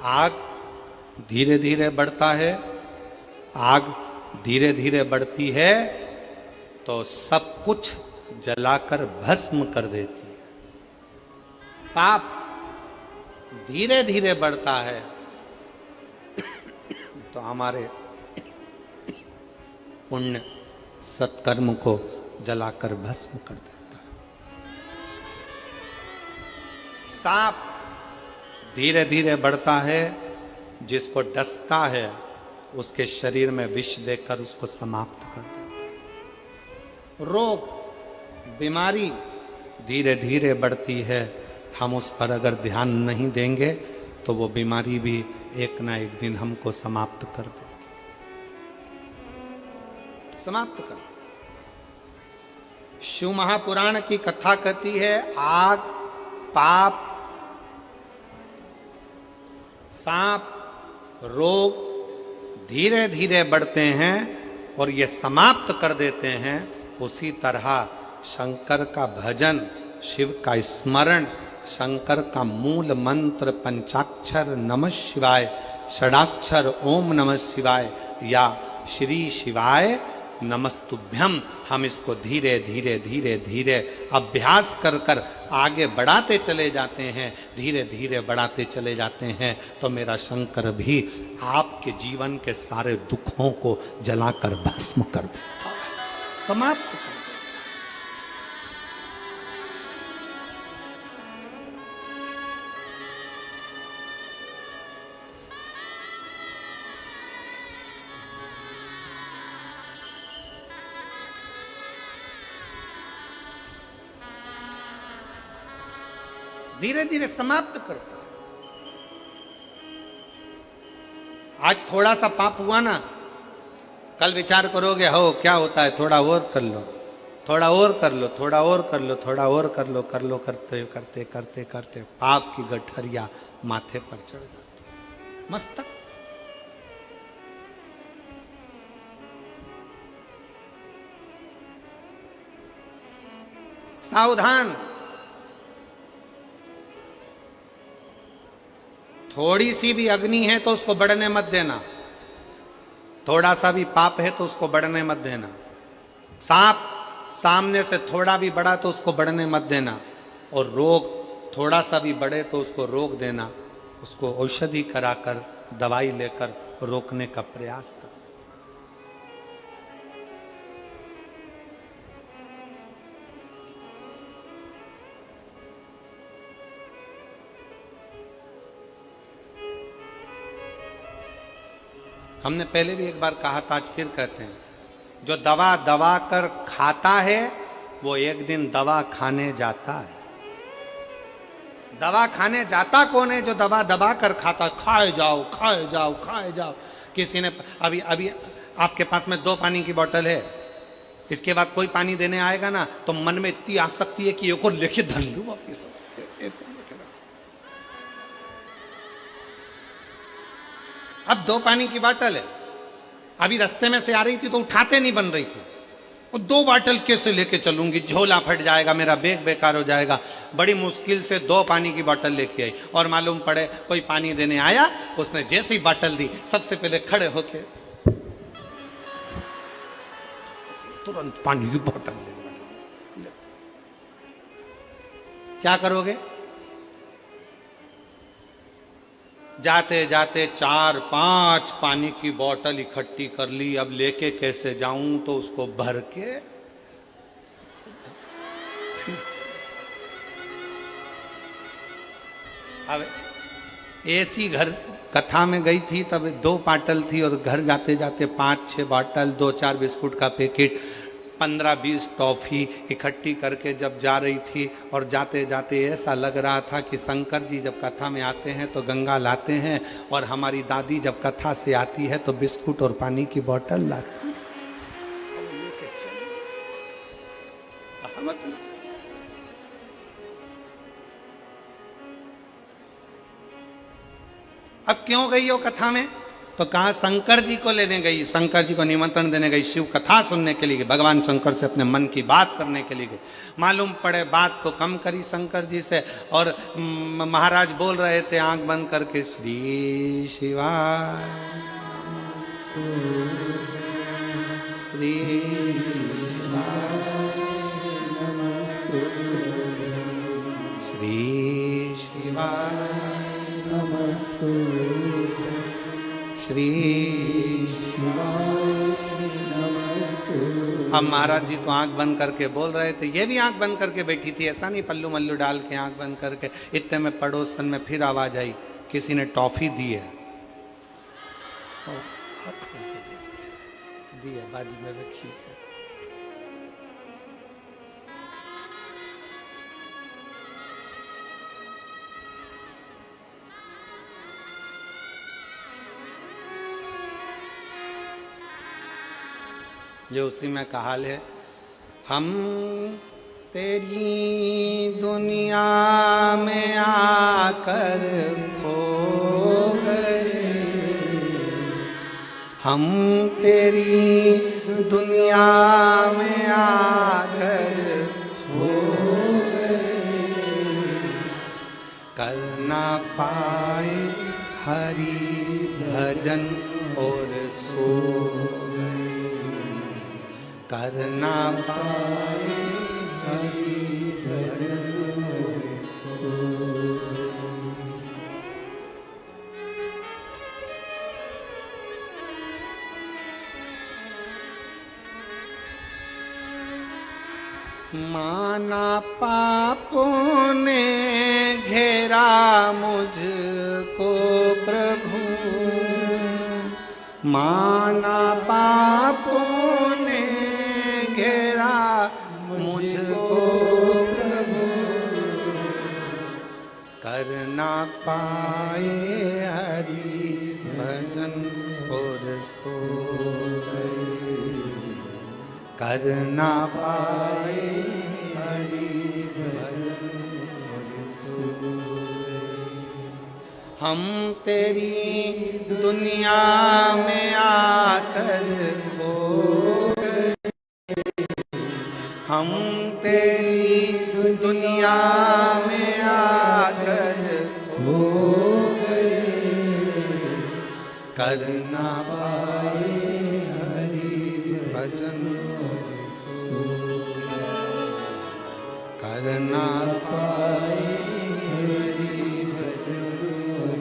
आग धीरे धीरे बढ़ता है, आग धीरे धीरे बढ़ती है तो सब कुछ जलाकर भस्म कर देती है। पाप धीरे धीरे बढ़ता है तो हमारे पुण्य सत्कर्म को जलाकर भस्म कर देता है। सांप धीरे धीरे बढ़ता है, जिसको डसता है उसके शरीर में विष देकर उसको समाप्त कर देता है। रोग बीमारी धीरे धीरे बढ़ती है, हम उस पर अगर ध्यान नहीं देंगे तो वो बीमारी भी एक ना एक दिन हमको समाप्त कर देगी, समाप्त कर। शिव महापुराण की कथा कहती है आग, पाप, सांप, रोग धीरे धीरे बढ़ते हैं और ये समाप्त कर देते हैं। उसी तरह शंकर का भजन, शिव का स्मरण, शंकर का मूल मंत्र पंचाक्षर नमः शिवाय, षडाक्षर ओम नमः शिवाय या श्री शिवाय नमस्तुभ्यम, हम इसको धीरे धीरे धीरे धीरे अभ्यास कर कर आगे बढ़ाते चले जाते हैं, धीरे धीरे बढ़ाते चले जाते हैं तो मेरा शंकर भी आपके जीवन के सारे दुखों को जलाकर भस्म कर देता है, समाप्त कर देता है। धीरे धीरे समाप्त करता है। आज थोड़ा सा पाप हुआ ना, कल विचार करोगे हो क्या होता है, थोड़ा और कर लो, थोड़ा और कर लो, थोड़ा और कर लो, थोड़ा और कर लो, कर लो, करते करते करते करते पाप की गठरिया माथे पर चढ़ जाती, मस्तक। सावधान, थोड़ी सी भी अग्नि है तो उसको बढ़ने मत देना, थोड़ा सा भी पाप है तो उसको बढ़ने मत देना। सांप सामने से थोड़ा भी बढ़ा तो उसको बढ़ने मत देना, और रोग थोड़ा सा भी बढ़े तो उसको रोक देना, उसको औषधि कराकर दवाई लेकर रोकने का प्रयास कर। हमने पहले भी एक बार कहा था, आज फिर कहते हैं, जो दवा दबा कर खाता है वो एक दिन दवा खाने जाता है। दवा खाने जाता कौन है? जो दवा दबा कर खाता। खाए जाओ, खाए जाओ, खाए जाओ। किसी ने अभी अभी आपके पास में 2 पानी की बोतल है, इसके बाद कोई पानी देने आएगा ना तो मन में इतनी आसक्ति है कि एक और लेके धर लूं वापिस। अब 2 पानी की बोतल है, अभी रास्ते में से आ रही थी तो उठाते नहीं बन रही थी, और 2 बोतल कैसे लेके चलूंगी, झोला फट जाएगा, मेरा बैग बेकार हो जाएगा। बड़ी मुश्किल से 2 पानी की बोतल लेके आई, और मालूम पड़े कोई पानी देने आया, उसने जैसे ही बोतल दी सबसे पहले खड़े होके तुरंत पानी की बोतल ले। क्या करोगे? जाते जाते 4-5 पानी की बोतल इकट्ठी कर ली, अब लेके कैसे जाऊं, तो उसको भर के अब ऐसी घर कथा में गई थी, तब 2 पाटल थी और घर जाते जाते 5-6 बॉटल, 2-4 बिस्कुट का पैकेट, 15-20 टॉफी इकट्ठी करके जब जा रही थी। और जाते जाते ऐसा लग रहा था कि शंकर जी जब कथा में आते हैं तो गंगा लाते हैं, और हमारी दादी जब कथा से आती है तो बिस्कुट और पानी की बोतल लाती है। अब क्यों गई हो कथा में? तो कहा शंकर जी को लेने गई, शंकर जी को निमंत्रण देने गई, शिव कथा सुनने के लिए गई, भगवान शंकर से अपने मन की बात करने के लिए गई। मालूम पड़े बात तो कम करी शंकर जी से, और महाराज बोल रहे थे आंख बंद करके, श्री शिवाय श्री श्री शिवाय श्री अब महाराज जी तो आंख बंद करके बोल रहे थे, ये भी आंख बंद करके बैठी थी, ऐसा नहीं पल्लू मल्लू डाल के आंख बंद करके। इतने में पड़ोसन में फिर आवाज आई, किसी ने टॉफी दी है। दी है, बाजू में रखी है। जो उसी में कहाल है, हम तेरी दुनिया में आकर खो गए, हम तेरी दुनिया में आकर खो गए, कर ना पाए हरि भजन और सो गए, कर ना पाए हरि भजन और सो गए। माना पापों ने घेरा मुझको प्रभु, माना पापों ने घेरा मुझको प्रभु, कर ना पाए हरि भजन और सो गए, कर ना पाए हरि भजन और सो गए। हम तेरी दुनिया में आकर खो गए, हम तेरी दुनिया में आकर खो गए, कर ना पाए हरि भजन और सो गए, कर ना पाए हरि भजन और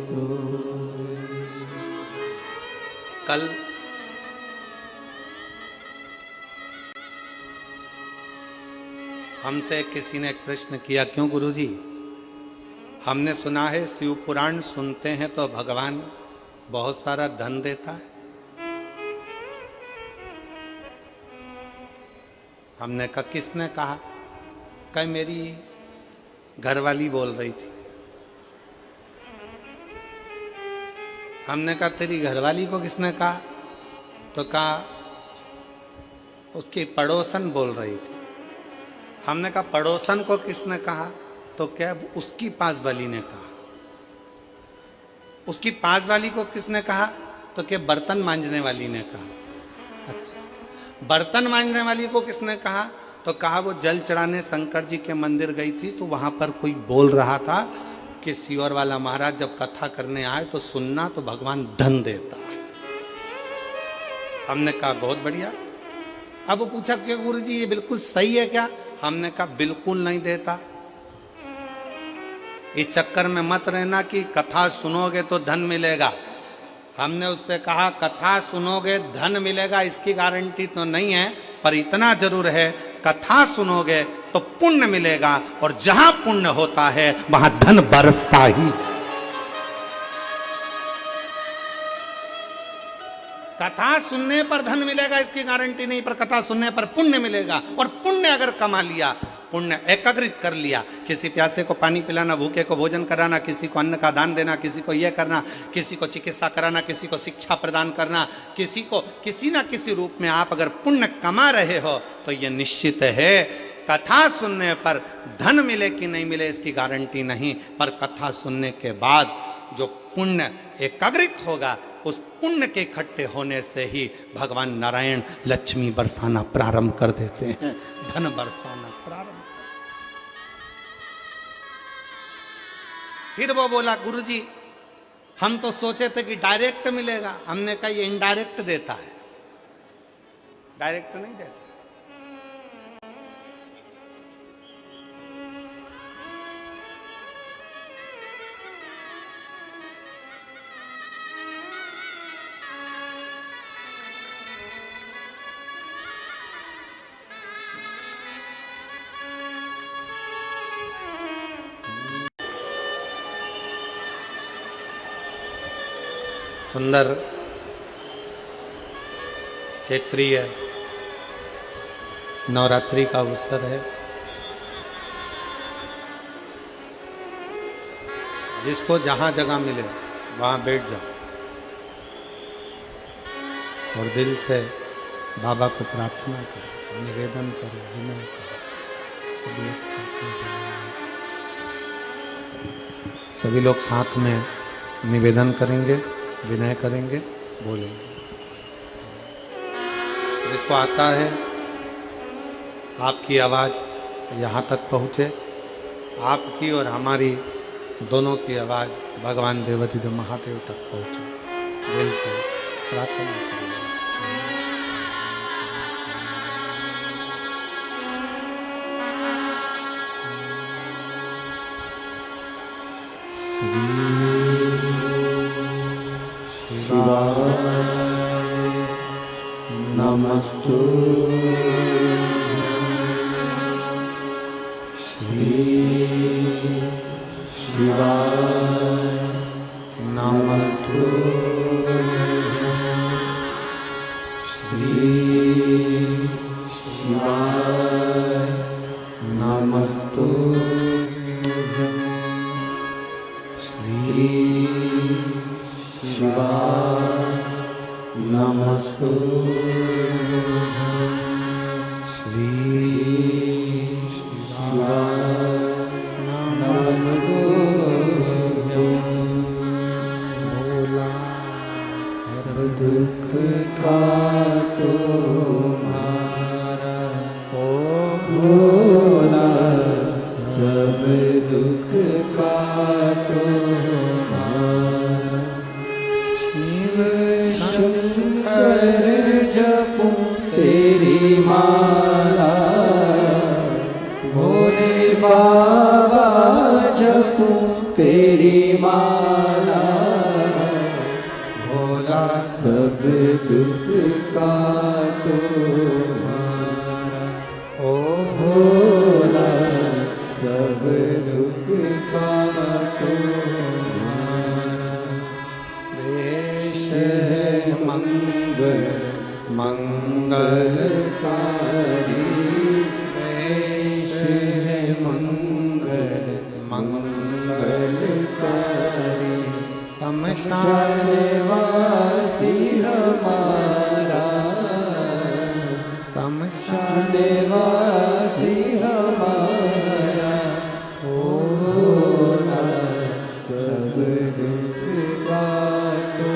सो गए। कल हमसे किसी ने एक प्रश्न किया, क्यों गुरुजी, हमने सुना है शिव पुराण सुनते हैं तो भगवान बहुत सारा धन देता है। हमने कहा किसने कहा? कहीं मेरी घरवाली बोल रही थी। हमने कहा तेरी घरवाली को किसने कहा? तो कहा उसकी पड़ोसन बोल रही थी। हमने कहा पड़ोसन को किसने कहा? तो क्या उसकी पास वाली ने कहा। उसकी पास वाली को किसने कहा? तो क्या बर्तन मांजने वाली ने कहा। अच्छा, बर्तन मांजने वाली को किसने कहा? तो कहा वो जल चढ़ाने शंकर जी के मंदिर गई थी तो वहां पर कोई बोल रहा था कि सियोर वाला महाराज जब कथा करने आए तो सुनना तो भगवान धन देता। हमने कहा बहुत बढ़िया। अब वो पूछा कि गुरुजी ये बिल्कुल सही है क्या? हमने कहा बिल्कुल नहीं देता। इस चक्कर में मत रहना कि कथा सुनोगे तो धन मिलेगा। हमने उससे कहा कथा सुनोगे धन मिलेगा इसकी गारंटी तो नहीं है, पर इतना जरूर है कथा सुनोगे तो पुण्य मिलेगा, और जहां पुण्य होता है वहां धन बरसता ही। कथा सुनने पर धन मिलेगा इसकी गारंटी नहीं, पर कथा सुनने पर पुण्य मिलेगा। और पुण्य अगर कमा लिया, पुण्य एकत्रित कर लिया, किसी प्यासे को पानी पिलाना, भूखे को भोजन कराना, किसी को अन्न का दान देना, किसी को यह करना, किसी को चिकित्सा कराना, किसी को शिक्षा प्रदान करना, किसी को किसी ना किसी रूप में आप अगर पुण्य कमा रहे हो तो यह निश्चित है कथा सुनने पर धन मिले कि नहीं मिले इसकी गारंटी नहीं, पर कथा सुनने के बाद जो पुण्य एकत्रित होगा उस पुण्य के इकट्ठे होने से ही भगवान नारायण लक्ष्मी बरसाना प्रारंभ कर देते हैं, धन बरसाना प्रारंभ। फिर वो बोला, गुरुजी हम तो सोचे थे कि डायरेक्ट मिलेगा। हमने कहा ये इनडायरेक्ट देता है, डायरेक्ट नहीं देता। सुंदर चैत्रीय नवरात्रि का अवसर है। जिसको जहां जगह मिले वहां बैठ जाओ और दिल से बाबा को प्रार्थना करो, निवेदन करो, विनय करो। सभी लोग साथ में निवेदन करेंगे, विनय करेंगे, बोलेंगे। जिसको आता है आपकी आवाज़ यहाँ तक पहुँचे, आपकी और हमारी दोनों की आवाज़ भगवान देवाधिदेव महादेव तक पहुँचे। दिल से प्रार्थना करें। नमस्तु श्री शिवाय नमस्तु श्री शिवाय नमस्तु श्री शिवाय नमस्तु श्री शिवाय नमस्तु। भोला सब दुख काटो मारा, ओ भोला सब दुख काटो मारा। शिव शंकर जपूं तेरी माला, भोले बाबा जपूं तेरी माला। भोला सब दुख काटो मारा, ओ भोला सब दुख काटो मारा। देश है मंगल मंगलकारी, देश है मंगल मंगलकारी। शमशान वासी हमारा, शमशान वासी हमारा। ओ भोला सब दुख काटो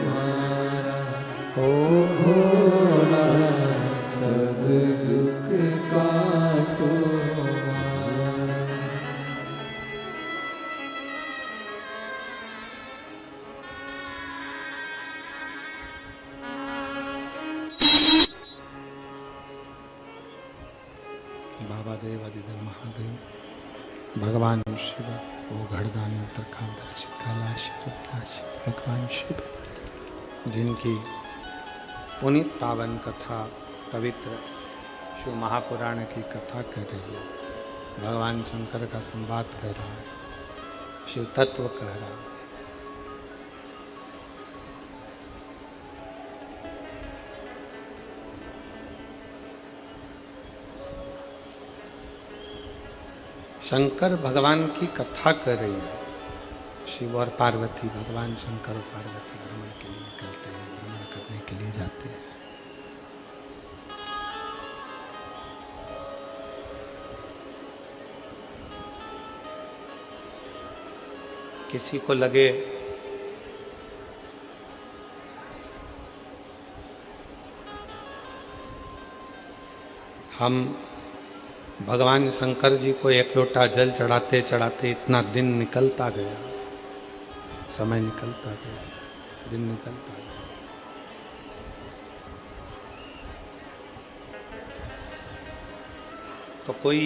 मारा, ओ भोला सब दुख काटो मारा। बाबा देवाधिदेव महादेव, भगवान शिव, वो घड़दानी उत्तरकांदर्शी कैलाश विलासी भगवान शिव, जिनकी पुनीत पावन कथा पवित्र शिव महापुराण की कथा कह रही है, भगवान शंकर का संवाद कह रहा है, शिव तत्व कह रहा है। शंकर भगवान की कथा कर रही है। शिव और पार्वती, भगवान शंकर और पार्वती भ्रमण के लिए निकलते हैं, भ्रमण करने के लिए जाते हैं। किसी को लगे हम भगवान शंकर जी को एक लोटा जल चढ़ाते चढ़ाते इतना दिन निकलता गया, समय निकलता गया, दिन निकलता गया। तो कोई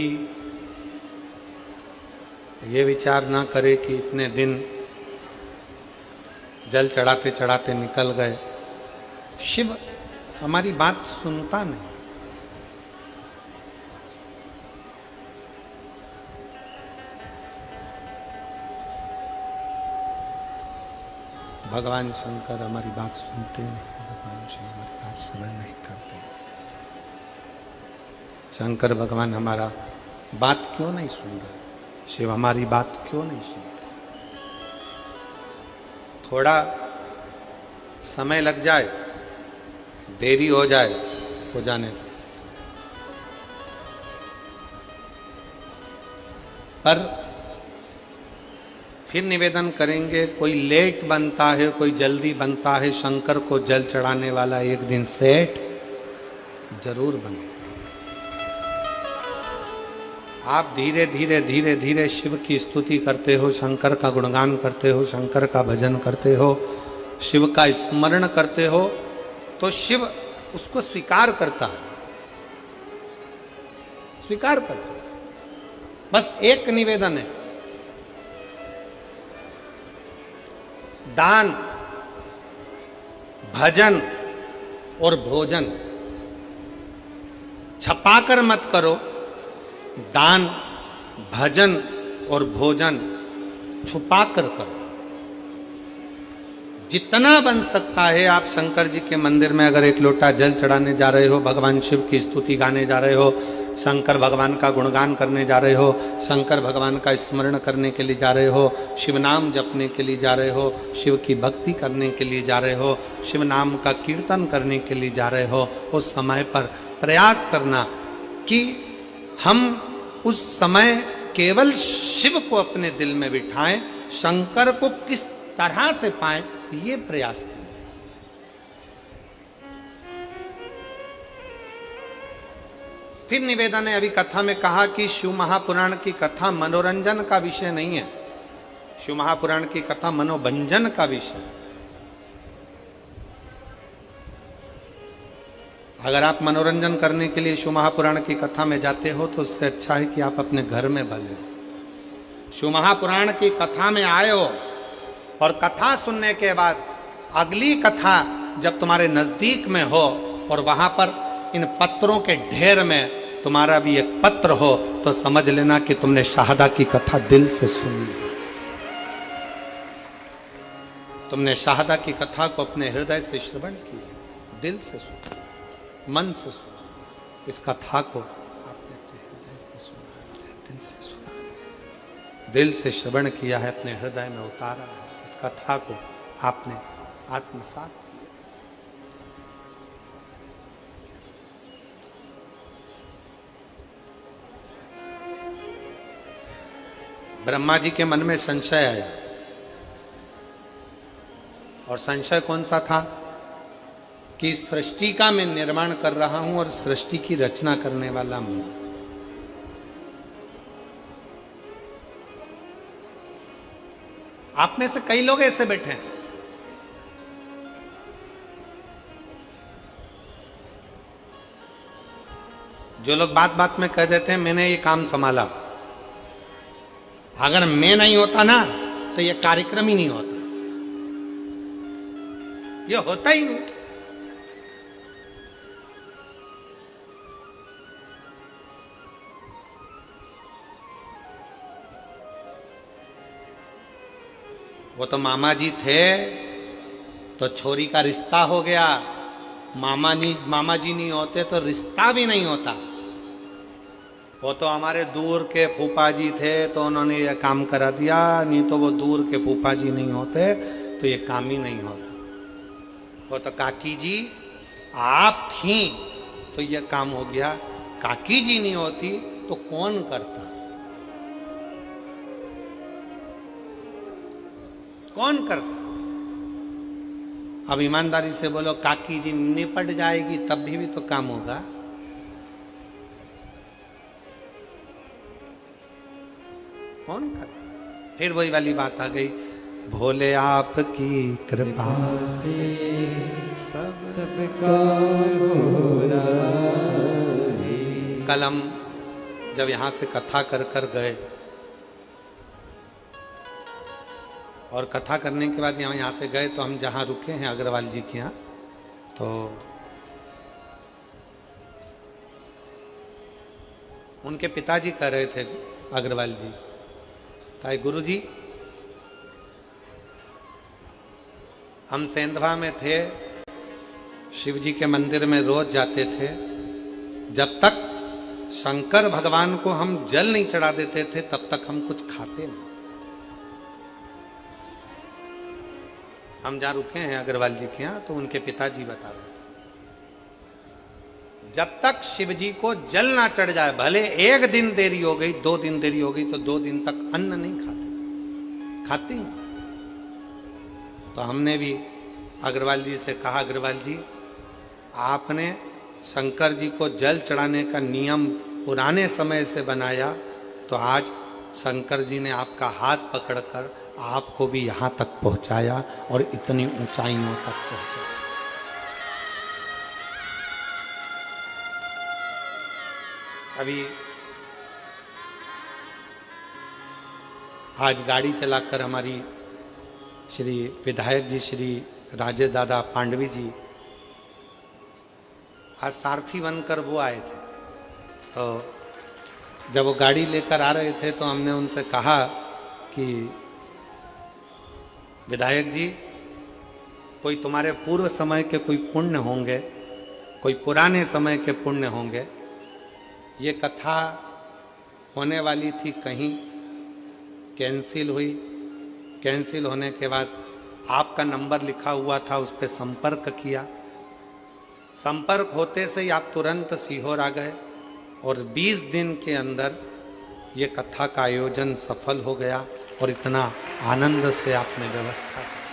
ये विचार ना करे कि इतने दिन जल चढ़ाते चढ़ाते निकल गए। शिव हमारी बात सुनता नहीं। भगवान शंकर हमारी बात सुनते नहीं, भगवान शिव हमारी बात श्रवण नहीं करते। शंकर भगवान हमारा बात क्यों नहीं सुन रहे? शिव हमारी बात क्यों नहीं सुन रहे? थोड़ा समय लग जाए, देरी हो जाए, हो जाने दो। पर फिर निवेदन करेंगे, कोई लेट बनता है, कोई जल्दी बनता है, शंकर को जल चढ़ाने वाला एक दिन सेठ जरूर बनता है। आप धीरे धीरे धीरे धीरे शिव की स्तुति करते हो, शंकर का गुणगान करते हो, शंकर का भजन करते हो, शिव का स्मरण करते हो, तो शिव उसको स्वीकार करता है, स्वीकार करता है। बस एक निवेदन है, दान, भजन और भोजन छपाकर मत करो। दान, भजन और भोजन छुपाकर करो। जितना बन सकता है, आप शंकर जी के मंदिर में अगर एक लोटा जल चढ़ाने जा रहे हो, भगवान शिव की स्तुति गाने जा रहे हो, शंकर भगवान का गुणगान करने जा रहे हो, शंकर भगवान का स्मरण करने के लिए जा रहे हो, शिव नाम जपने के लिए जा रहे हो, शिव की भक्ति करने के लिए जा रहे हो, शिव नाम का कीर्तन करने के लिए जा रहे हो, उस समय पर प्रयास करना कि हम उस समय केवल शिव को अपने दिल में बिठाएं, शंकर को किस तरह से पाएं, ये प्रयास करें। फिर निवेदन है, अभी कथा में कहा कि शिव महापुराण की कथा मनोरंजन का विषय नहीं है। शिव महापुराण की कथा मनोभंजन का विषय है। अगर आप मनोरंजन करने के लिए शिव महापुराण की कथा में जाते हो तो उससे अच्छा है कि आप अपने घर में भले हो। शिव महापुराण की कथा में आए हो और कथा सुनने के बाद अगली कथा जब तुम्हारे नजदीक में हो और वहां पर इन पत्रों के ढेर में तुम्हारा भी एक पत्र हो, तो समझ लेना कि तुमने शाहदा की कथा दिल से सुनी है। तुमने शाहदा की कथा को अपने हृदय से श्रवण किया, दिल से सुना, मन से सुना। इस कथा को आपने अपने हृदय में सुना, दिल से सुना, दिल से श्रवण किया है, अपने हृदय में उतारा है। इस कथा को आपने आत्मसात किया। ब्रह्मा जी के मन में संशय आया, और संशय कौन सा था कि सृष्टि का मैं निर्माण कर रहा हूं और सृष्टि की रचना करने वाला मैं। आप में से कई लोग ऐसे बैठे हैं, जो लोग बात बात में कह देते हैं मैंने ये काम संभाला, अगर मैं नहीं होता ना तो ये कार्यक्रम ही नहीं होता, ये होता ही नहीं। वो तो मामा जी थे तो छोरी का रिश्ता हो गया, मामा जी नहीं होते तो रिश्ता भी नहीं होता। वो तो हमारे दूर के फूफा जी थे तो उन्होंने ये काम करा दिया, नहीं तो वो दूर के फूफा जी नहीं होते तो ये काम ही नहीं होता। वो तो काकी जी आप थी तो ये काम हो गया, काकी जी नहीं होती तो कौन करता, कौन करता। अब ईमानदारी से बोलो, काकी जी निपट जाएगी तब भी तो काम होगा। कौन करता। फिर वही वाली बात आ गई, भोले आपकी कृपा से सबका हो रहा है। कल हम जब यहां से कथा कर कर गए और कथा करने के बाद यहाँ से गए तो हम जहाँ रुके हैं अग्रवाल जी के यहाँ, तो उनके पिताजी कह रहे थे अग्रवाल जी, कहा गुरु जी हम सेंधवा में थे, शिव जी के मंदिर में रोज जाते थे, जब तक शंकर भगवान को हम जल नहीं चढ़ा देते थे तब तक हम कुछ खाते नहीं। हम जहाँ रुके हैं अग्रवाल जी के यहाँ तो उनके पिताजी बता रहे थे, जब तक शिव जी को जल ना चढ़ जाए, भले एक दिन देरी हो गई, 2 दिन देरी हो गई, तो 2 दिन तक अन्न नहीं खाते थे, खाते ही नहीं। तो हमने भी अग्रवाल जी से कहा, अग्रवाल जी आपने शंकर जी को जल चढ़ाने का नियम पुराने समय से बनाया, तो आज शंकर जी ने आपका हाथ पकड़कर आपको भी यहां तक पहुंचाया और इतनी ऊंचाइयों तक पहुंचाया। अभी आज गाड़ी चलाकर हमारी श्री विधायक जी श्री राजेश दादा पांडवी जी आज सारथी बनकर वो आए थे। तो जब वो गाड़ी लेकर आ रहे थे तो हमने उनसे कहा कि विधायक जी कोई तुम्हारे पूर्व समय के कोई पुण्य होंगे, कोई पुराने समय के पुण्य होंगे, ये कथा होने वाली थी कहीं कैंसिल हुई, कैंसिल होने के बाद आपका नंबर लिखा हुआ था, उस पर संपर्क किया, संपर्क होते से ही आप तुरंत सीहोर आ गए और 20 दिन के अंदर ये कथा का आयोजन सफल हो गया और इतना आनंद से आपने व्यवस्था की।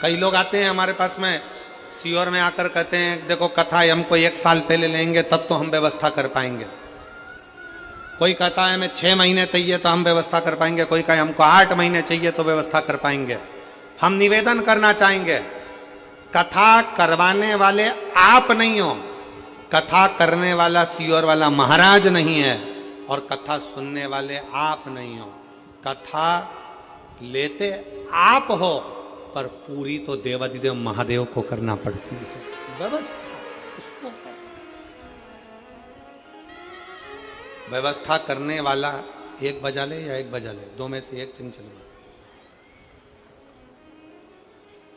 कई लोग आते हैं हमारे पास में सीहोर में आकर कहते हैं देखो कथा हमको 1 साल पहले लेंगे तब तो हम व्यवस्था कर पाएंगे। कोई कहता है हमें 6 महीने चाहिए तो हम व्यवस्था कर पाएंगे, कोई कहे हमको 8 महीने चाहिए तो व्यवस्था कर पाएंगे। हम निवेदन करना चाहेंगे, कथा करवाने वाले आप नहीं हो, कथा करने वाला सीहोर वाला महाराज नहीं है और कथा सुनने वाले आप नहीं हो। कथा लेते आप हो पर पूरी तो देवादिदेव महादेव को करना पड़ती है व्यवस्था। उसको व्यवस्था करने वाला 1 बजा ले या 1 बजा ले, 2 में से 1 दिन चलवा।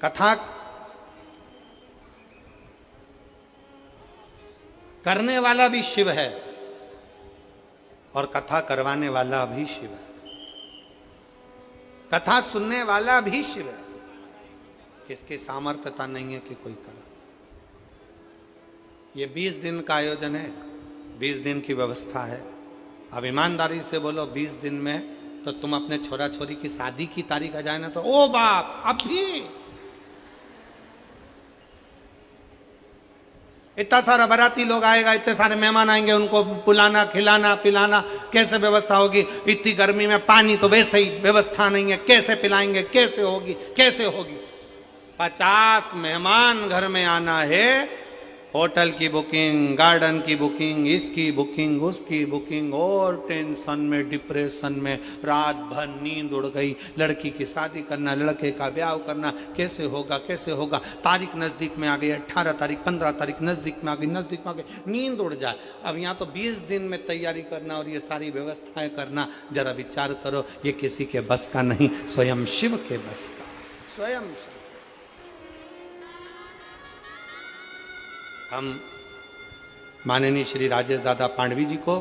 कथा करने वाला भी शिव है और कथा करवाने वाला भी शिव है, कथा सुनने वाला भी शिव है। किसकी सामर्थ्यता नहीं है कि कोई करे। ये 20 दिन का आयोजन है, 20 दिन की व्यवस्था है। अब ईमानदारी से बोलो 20 दिन में तो तुम अपने छोरा छोरी की शादी की तारीख आ जाए ना तो ओ बाप अभी इतना सारा बाराती लोग आएगा, इतने सारे मेहमान आएंगे, उनको बुलाना खिलाना पिलाना कैसे व्यवस्था होगी। इतनी गर्मी में पानी तो वैसे ही व्यवस्था नहीं है, कैसे पिलाएंगे, कैसे होगी, कैसे होगी। 50 मेहमान घर में आना है, होटल की बुकिंग, गार्डन की बुकिंग, इसकी बुकिंग, उसकी बुकिंग, और टेंशन में डिप्रेशन में रात भर नींद उड़ गई। लड़की की शादी करना, लड़के का ब्याह करना, कैसे होगा कैसे होगा। तारीख नज़दीक में आ गई, 18 तारीख 15 तारीख नज़दीक में आ गई, नज़दीक में आ गई, नींद उड़ जाए। अब यहाँ तो 20 दिन में तैयारी करना और ये सारी व्यवस्थाएं करना, जरा विचार करो, ये किसी के बस का नहीं, स्वयं शिव के बस का, स्वयं शिव। हम माननीय श्री राजेश दादा पांडवी जी को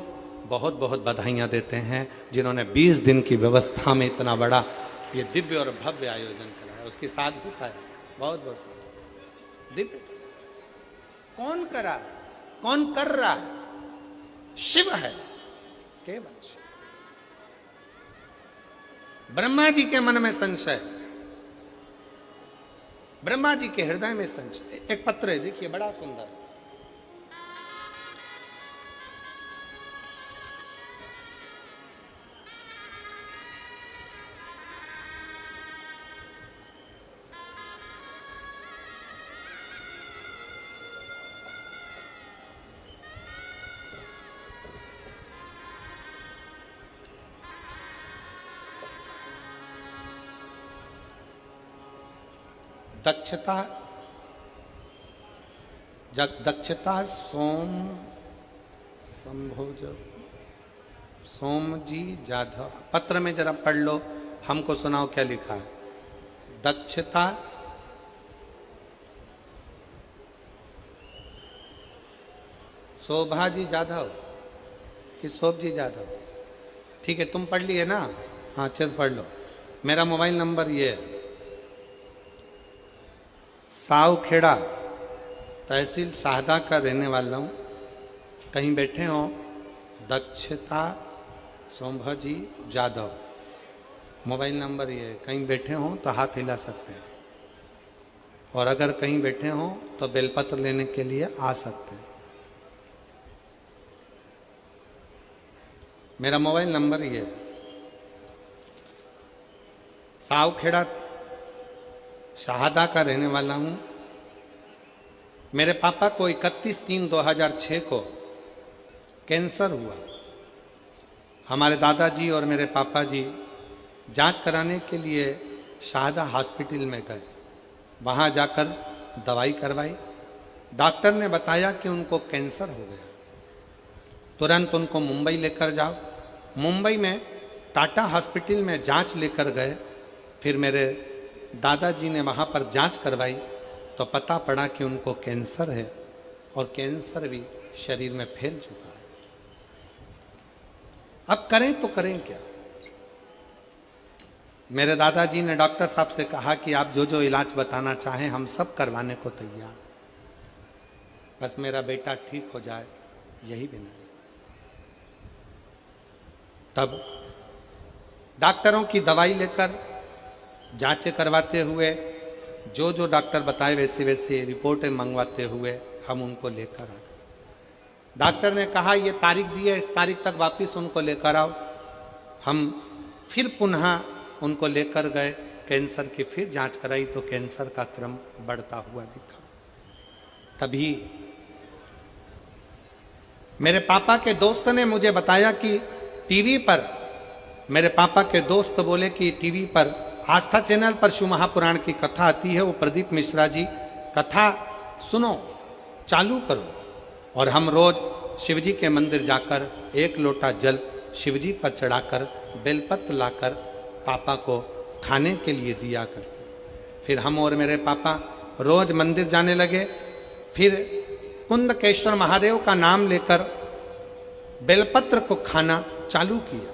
बहुत बहुत बधाइयाँ देते हैं, जिन्होंने 20 दिन की व्यवस्था में इतना बड़ा ये दिव्य और भव्य आयोजन कराया। उसकी साधुता है, बहुत बहुत साधु दिव्य। कौन करा, कौन कर रहा है? शिव है, केवल शिव। ब्रह्मा जी के मन में संशय, ब्रह्मा जी के हृदय में संशय। एक पत्र है, देखिए, बड़ा सुंदर। दक्षता सोम जी जाधव। पत्र में जरा पढ़ लो, हमको सुनाओ क्या लिखा है। दक्षता शोभा जी जाधव कि शोभ जी जाधव? ठीक है, तुम पढ़ लिए ना? हाँ, अच्छे से पढ़ लो। मेरा मोबाइल नंबर ये है, सावखेड़ा तहसील शाहदा का रहने वाला हूँ। कहीं बैठे हो, दक्षता सोमभाजी जाधव, मोबाइल नंबर ये है। कहीं बैठे हो तो हाथ हिला सकते हैं, और अगर कहीं बैठे हो तो बेलपत्र लेने के लिए आ सकते हैं। मेरा मोबाइल नंबर ये है। सावखेड़ा शाहदा का रहने वाला हूं। मेरे पापा को 31/3/2006 को कैंसर हुआ। हमारे दादाजी और मेरे पापा जी जांच कराने के लिए शाहदा हॉस्पिटल में गए। वहां जाकर दवाई करवाई। डॉक्टर ने बताया कि उनको कैंसर हो गया। तुरंत उनको मुंबई लेकर जाओ। मुंबई में टाटा हॉस्पिटल में जांच लेकर गए। फिर मेरे दादाजी ने वहाँ पर जांच करवाई तो पता पड़ा कि उनको कैंसर है, और कैंसर भी शरीर में फैल चुका है। अब करें तो करें क्या? मेरे दादाजी ने डॉक्टर साहब से कहा कि आप जो जो इलाज बताना चाहें हम सब करवाने को तैयार, बस मेरा बेटा ठीक हो जाए, यही भी नहीं। तब डॉक्टरों की दवाई लेकर जांचें करवाते हुए, जो जो डॉक्टर बताए वैसे वैसे रिपोर्टें मंगवाते हुए हम उनको लेकर आ गए। डॉक्टर ने कहा ये तारीख दी है, इस तारीख तक वापस उनको लेकर आओ। हम फिर पुनः उनको लेकर गए, कैंसर की फिर जांच कराई तो कैंसर का क्रम बढ़ता हुआ दिखा। तभी मेरे पापा के दोस्त ने मुझे बताया कि टीवी पर, मेरे पापा के दोस्त बोले कि टीवी पर आस्था चैनल पर शिव महापुराण की कथा आती है, वो प्रदीप मिश्रा जी कथा सुनो, चालू करो। और हम रोज शिव जी के मंदिर जाकर एक लोटा जल शिव जी पर चढ़ाकर बेलपत्र लाकर पापा को खाने के लिए दिया करते। फिर हम और मेरे पापा रोज मंदिर जाने लगे। फिर कुंदकेश्वर महादेव का नाम लेकर बेलपत्र को खाना चालू किया।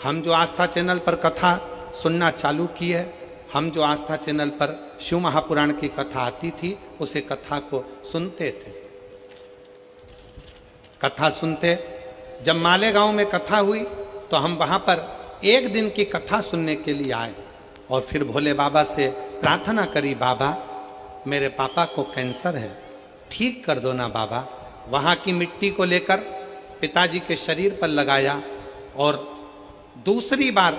हम जो आस्था चैनल पर कथा सुनना चालू की है, हम जो आस्था चैनल पर शिव महापुराण की कथा आती थी उसे कथा को सुनते थे। कथा सुनते, जब मालेगांव में कथा हुई तो हम वहां पर एक दिन की कथा सुनने के लिए आए और फिर भोले बाबा से प्रार्थना करी, बाबा मेरे पापा को कैंसर है, ठीक कर दो ना बाबा। वहां की मिट्टी को लेकर पिताजी के शरीर पर लगाया और दूसरी बार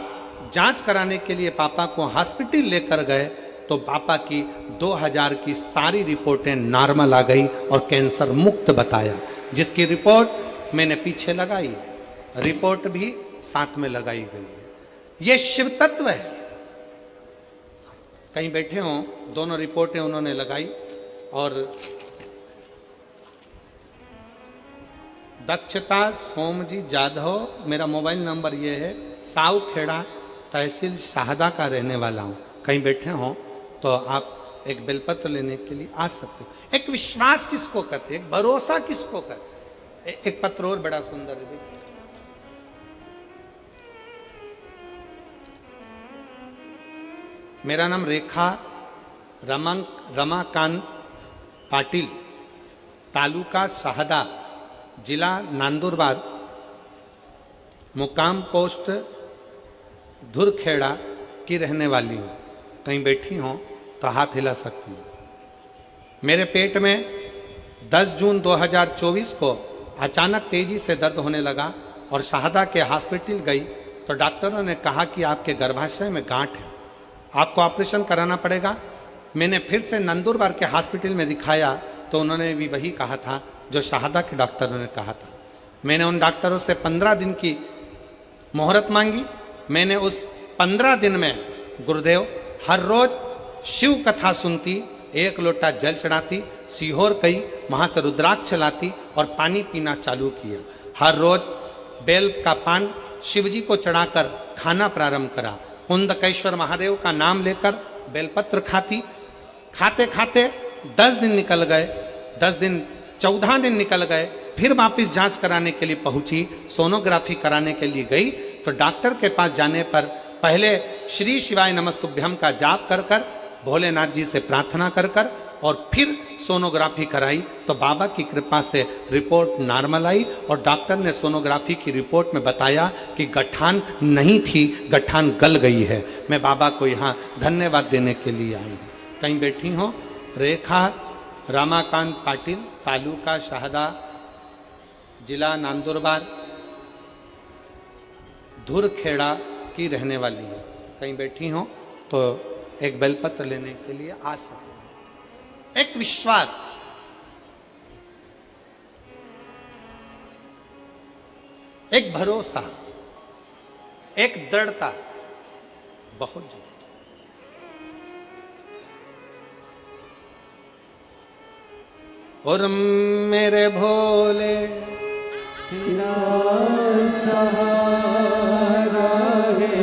जांच कराने के लिए पापा को हॉस्पिटल लेकर गए तो पापा की 2000 की सारी रिपोर्टें नॉर्मल आ गई और कैंसर मुक्त बताया, जिसकी रिपोर्ट मैंने पीछे लगाई है, रिपोर्ट भी साथ में लगाई गई है। यह शिव तत्व है। कहीं बैठे हों, दोनों रिपोर्टें उन्होंने लगाई। और दक्षता सोमजी जाधव, मेरा मोबाइल नंबर ये है। सावखेड़ा तहसील शाहदा का रहने वाला हूँ। कहीं बैठे हों तो आप एक बेलपत्र लेने के लिए आ सकते हो। एक विश्वास किसको कहते हैं, एक भरोसा किसको कहते हैं। एक पत्र और बड़ा सुंदर है, देखिए। मेरा नाम रेखा रमाकांत पाटिल, तालुका शहादा, जिला नंदुरबार, मुकाम पोस्ट धुरखेड़ा की रहने वाली हूँ। कहीं बैठी हो तो हाथ हिला सकती हूँ। मेरे पेट में 10 जून 2024 को अचानक तेजी से दर्द होने लगा और शहादा के हॉस्पिटल गई तो डॉक्टरों ने कहा कि आपके गर्भाशय में गांठ है, आपको ऑपरेशन कराना पड़ेगा। मैंने फिर से नंदुरबार के हॉस्पिटल में दिखाया तो उन्होंने भी वही कहा था जो शहादा के डॉक्टरों ने कहा था। मैंने उन डॉक्टरों से 15 दिन की मोहरत मांगी। मैंने उस 15 दिन में गुरुदेव हर रोज शिव कथा सुनती, 1 लोटा जल चढ़ाती, सीहोर गई, वहां से रुद्राक्ष लाती और पानी पीना चालू किया। हर रोज बेल का पान शिवजी को चढ़ाकर खाना प्रारंभ करा। कुंदकेश्वर महादेव का नाम लेकर बेलपत्र खाती। खाते खाते 10 दिन निकल गए, 10 दिन 14 दिन निकल गए। फिर वापिस जांच कराने के लिए पहुंची, सोनोग्राफी कराने के लिए गई तो डॉक्टर के पास जाने पर पहले श्री शिवाय नमस्तुभ्यम का जाप कर कर, भोलेनाथ जी से प्रार्थना कर कर और फिर सोनोग्राफी कराई तो बाबा की कृपा से रिपोर्ट नॉर्मल आई और डॉक्टर ने सोनोग्राफी की रिपोर्ट में बताया कि गठान नहीं थी, गठान गल गई है। मैं बाबा को यहाँ धन्यवाद देने के लिए आई हूँ। कहीं बैठी हो। रेखा रमाकांत पाटिल, तालुका शहादा, जिला नंदुरबार, धुरखेड़ा की रहने वाली है। कहीं बैठी हो तो एक बेलपत्र लेने के लिए आ सकते हैं। एक विश्वास, एक भरोसा, एक दृढ़ता बहुत जरूरी। और मेरे भोले तेरा सहारा है,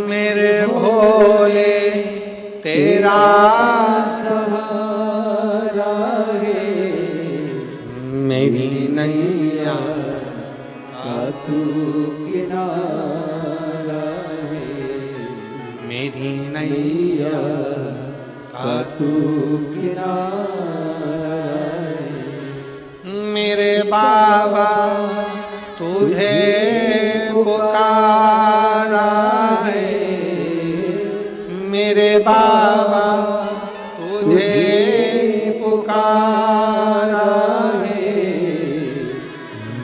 मेरे भोले तेरा सहारा है, मेरी नैया का तू किनारा है, मेरी नैया का तू किनारा है। मेरे बाबा तुझे पुकारा है, मेरे बाबा तुझे पुकारा है,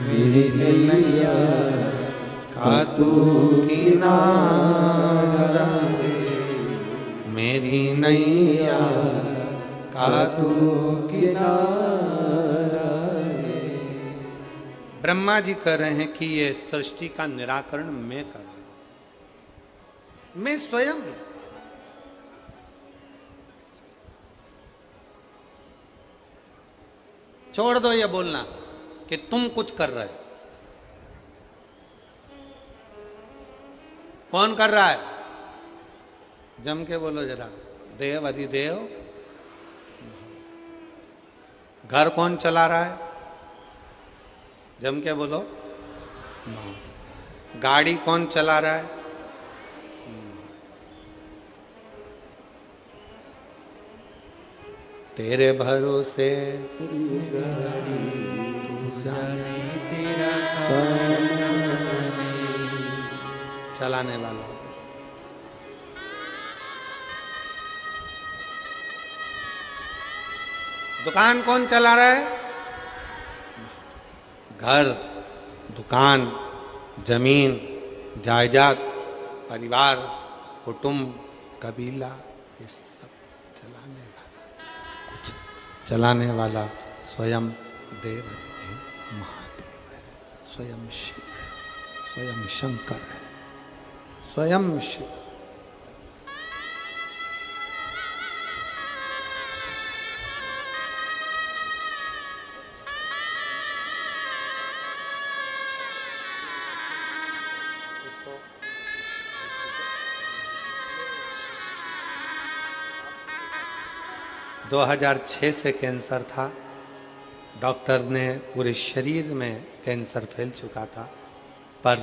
मेरी नैया का तू किनारा है, मेरी नैया का तू किनारा है। ब्रह्मा जी कह रहे हैं कि ये सृष्टि का निराकरण मैं कर रहा हूं, मैं स्वयं। छोड़ दो ये बोलना कि तुम कुछ कर रहे हो। कौन कर रहा है? जम के बोलो जरा। देव अधिदेव। घर कौन चला रहा है? जम के बोलो। गाड़ी कौन चला रहा है? तेरे भरोसे चलाने वाला। दुकान कौन चला रहा है? घर, दुकान, जमीन, जायदाद, परिवार, कुटुंब, कबीला, ये सब चलाने वाला, सब कुछ चलाने वाला स्वयं देव अधिदेव महादेव है, स्वयं शिव है, स्वयं शंकर है, स्वयं शिव। 2006 से कैंसर था। डॉक्टर ने पूरे शरीर में कैंसर फैल चुका था, पर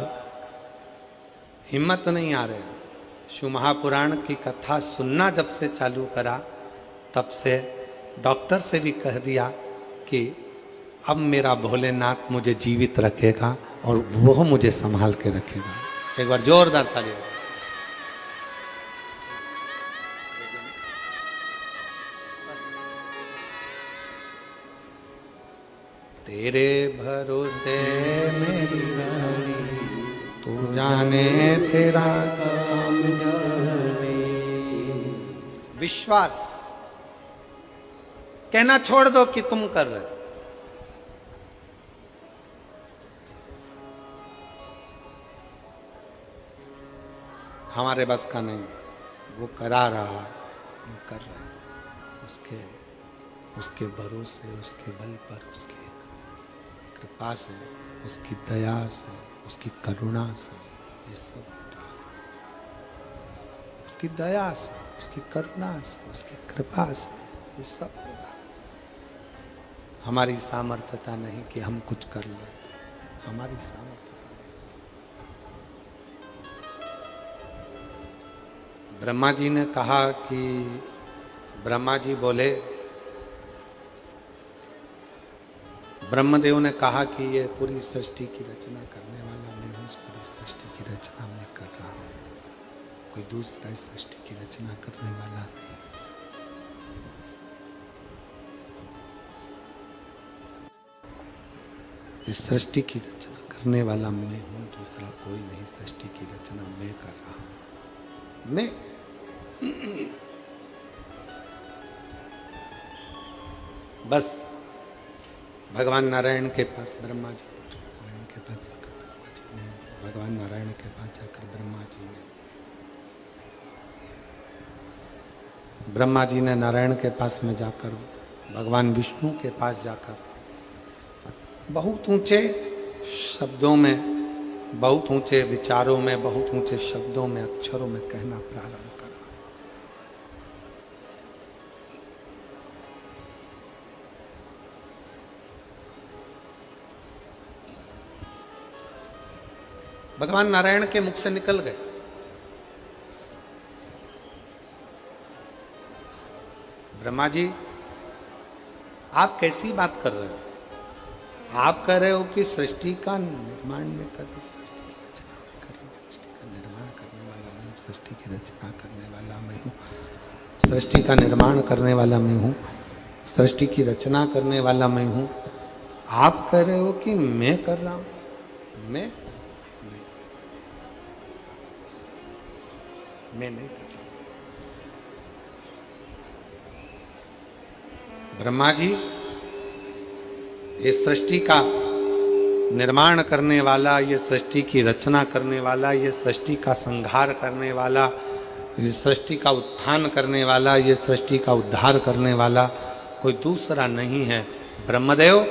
हिम्मत नहीं आ रहा। शिव महापुराण की कथा सुनना जब से चालू करा, तब से डॉक्टर से भी कह दिया कि अब मेरा भोलेनाथ मुझे जीवित रखेगा और वो मुझे संभाल के रखेगा। एक बार जोरदार ताली। तेरे भरोसे मेरी रानी, तू जाने तेरा काम जाने। विश्वास कहना छोड़ दो कि तुम कर रहे हो। हमारे बस का नहीं, वो करा रहा, हम कर रहे हैं। उसके भरोसे, उसके बल पर, उसकी कृपा से, उसकी दया से, उसकी करुणा से ये सब हो रहा है। उसकी दया से, उसकी करुणा से, उसकी कृपा से ये सब हो रहा है। हमारी सामर्थ्यता नहीं कि हम कुछ कर लें, हमारी सामर्थ्यता नहीं। ब्रह्मा जी ने कहा कि ब्रह्मा जी बोले, ब्रह्मदेव ने कहा कि ये पूरी सृष्टि की रचना करने वाला मैं हूँ, इस पूरी सृष्टि की रचना मैं कर रहा हूँ, कोई दूसरा इस सृष्टि की रचना करने वाला नहीं। इस सृष्टि की रचना करने वाला मैं हूँ, दूसरा कोई नहीं। सृष्टि की रचना मैं कर रहा हूँ, मैं। बस भगवान नारायण के पास ब्रह्मा जी पहुंच गए। नारायण के पास जाकर ब्रह्मा जी ने, भगवान नारायण के पास जाकर ब्रह्मा जी ने नारायण के पास में जाकर, भगवान विष्णु के पास जाकर बहुत ऊंचे शब्दों में, बहुत ऊंचे विचारों में, बहुत ऊंचे शब्दों में, अक्षरों में कहना प्रारंभ करा। भगवान नारायण के मुख से निकल गए, ब्रह्मा जी आप कैसी बात कर रहे हो? आप कह रहे हो कि सृष्टि का निर्माण में कर रहे हो, सृष्टि की रचना में कर रहे हो, सृष्टि का निर्माण करने वाला मैं हूँ, सृष्टि की रचना करने वाला मैं हूँ, सृष्टि का निर्माण करने वाला मैं हूँ, सृष्टि की रचना करने वाला मैं हूँ। आप कह रहे हो कि मैं कर रहा हूँ? मैं नहीं कर रहा। ब्रह्मा जी, ये सृष्टि का निर्माण करने वाला, ये सृष्टि की रचना करने वाला, ये सृष्टि का संहार करने वाला, ये सृष्टि का उत्थान करने वाला, ये सृष्टि का उद्धार करने वाला कोई दूसरा नहीं है। ब्रह्मदेव,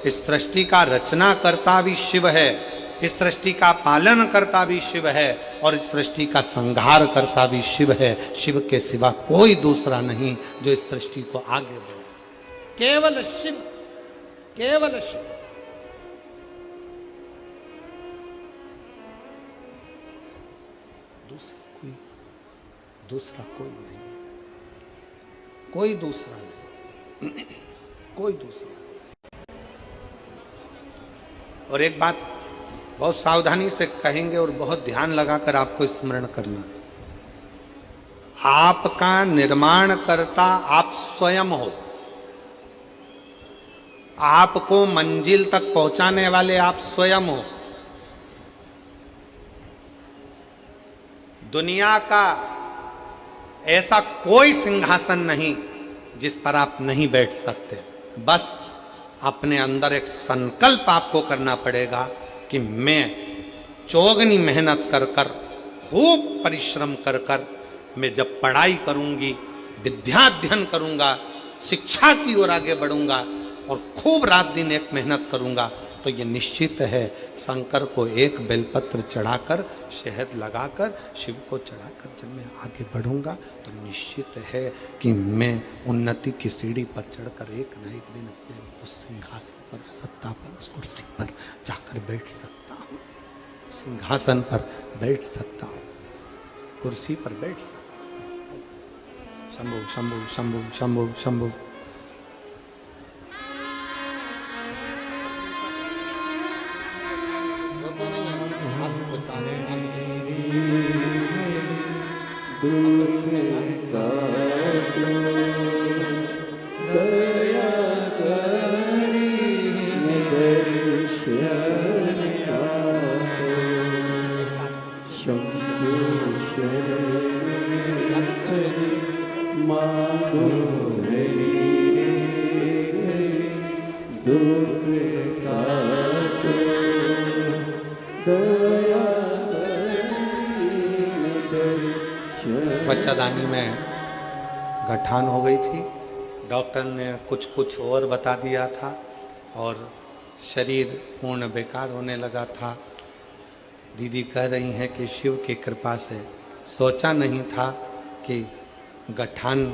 इस सृष्टि का रचना करता भी शिव है, इस सृष्टि का पालन करता भी शिव है, और इस सृष्टि का संहार करता भी शिव है। शिव के सिवा कोई दूसरा नहीं जो इस सृष्टि को आगे बढ़े। केवल शिव, केवल शिव। दूसरा कोई नहीं है, कोई दूसरा नहीं, कोई दूसरा नहीं। और एक बात बहुत सावधानी से कहेंगे और बहुत ध्यान लगाकर आपको स्मरण करना, आपका निर्माण करता आप स्वयं हो, आपको मंजिल तक पहुंचाने वाले आप स्वयं हो। दुनिया का ऐसा कोई सिंहासन नहीं जिस पर आप नहीं बैठ सकते। बस अपने अंदर एक संकल्प आपको करना पड़ेगा कि मैं चौगनी मेहनत कर कर, खूब परिश्रम कर कर, मैं जब पढ़ाई करूंगी, विद्याध्ययन करूंगा, शिक्षा की ओर आगे बढ़ूंगा और खूब रात दिन एक मेहनत करूंगा, तो ये निश्चित है शंकर को एक बेलपत्र चढ़ाकर शहद लगाकर शिव को चढ़ाकर जब मैं आगे बढ़ूंगा तो निश्चित है कि मैं उन्नति की सीढ़ी पर चढ़कर एक न एक दिन अपने उस सिंहासन पर, उस सत्ता पर, उस कुर्सी पर जाकर बैठ सकता हूँ। सिंहासन पर बैठ सकता हूँ, कुर्सी पर बैठ सकता हूँ। शंभु शंभु शंभु शंभु शंभु। बच्चादानी में गठान हो गई थी, डॉक्टर ने कुछ कुछ और बता दिया था और शरीर पूर्ण बेकार होने लगा था। दीदी कह रही हैं कि शिव की कृपा से सोचा नहीं था कि गठान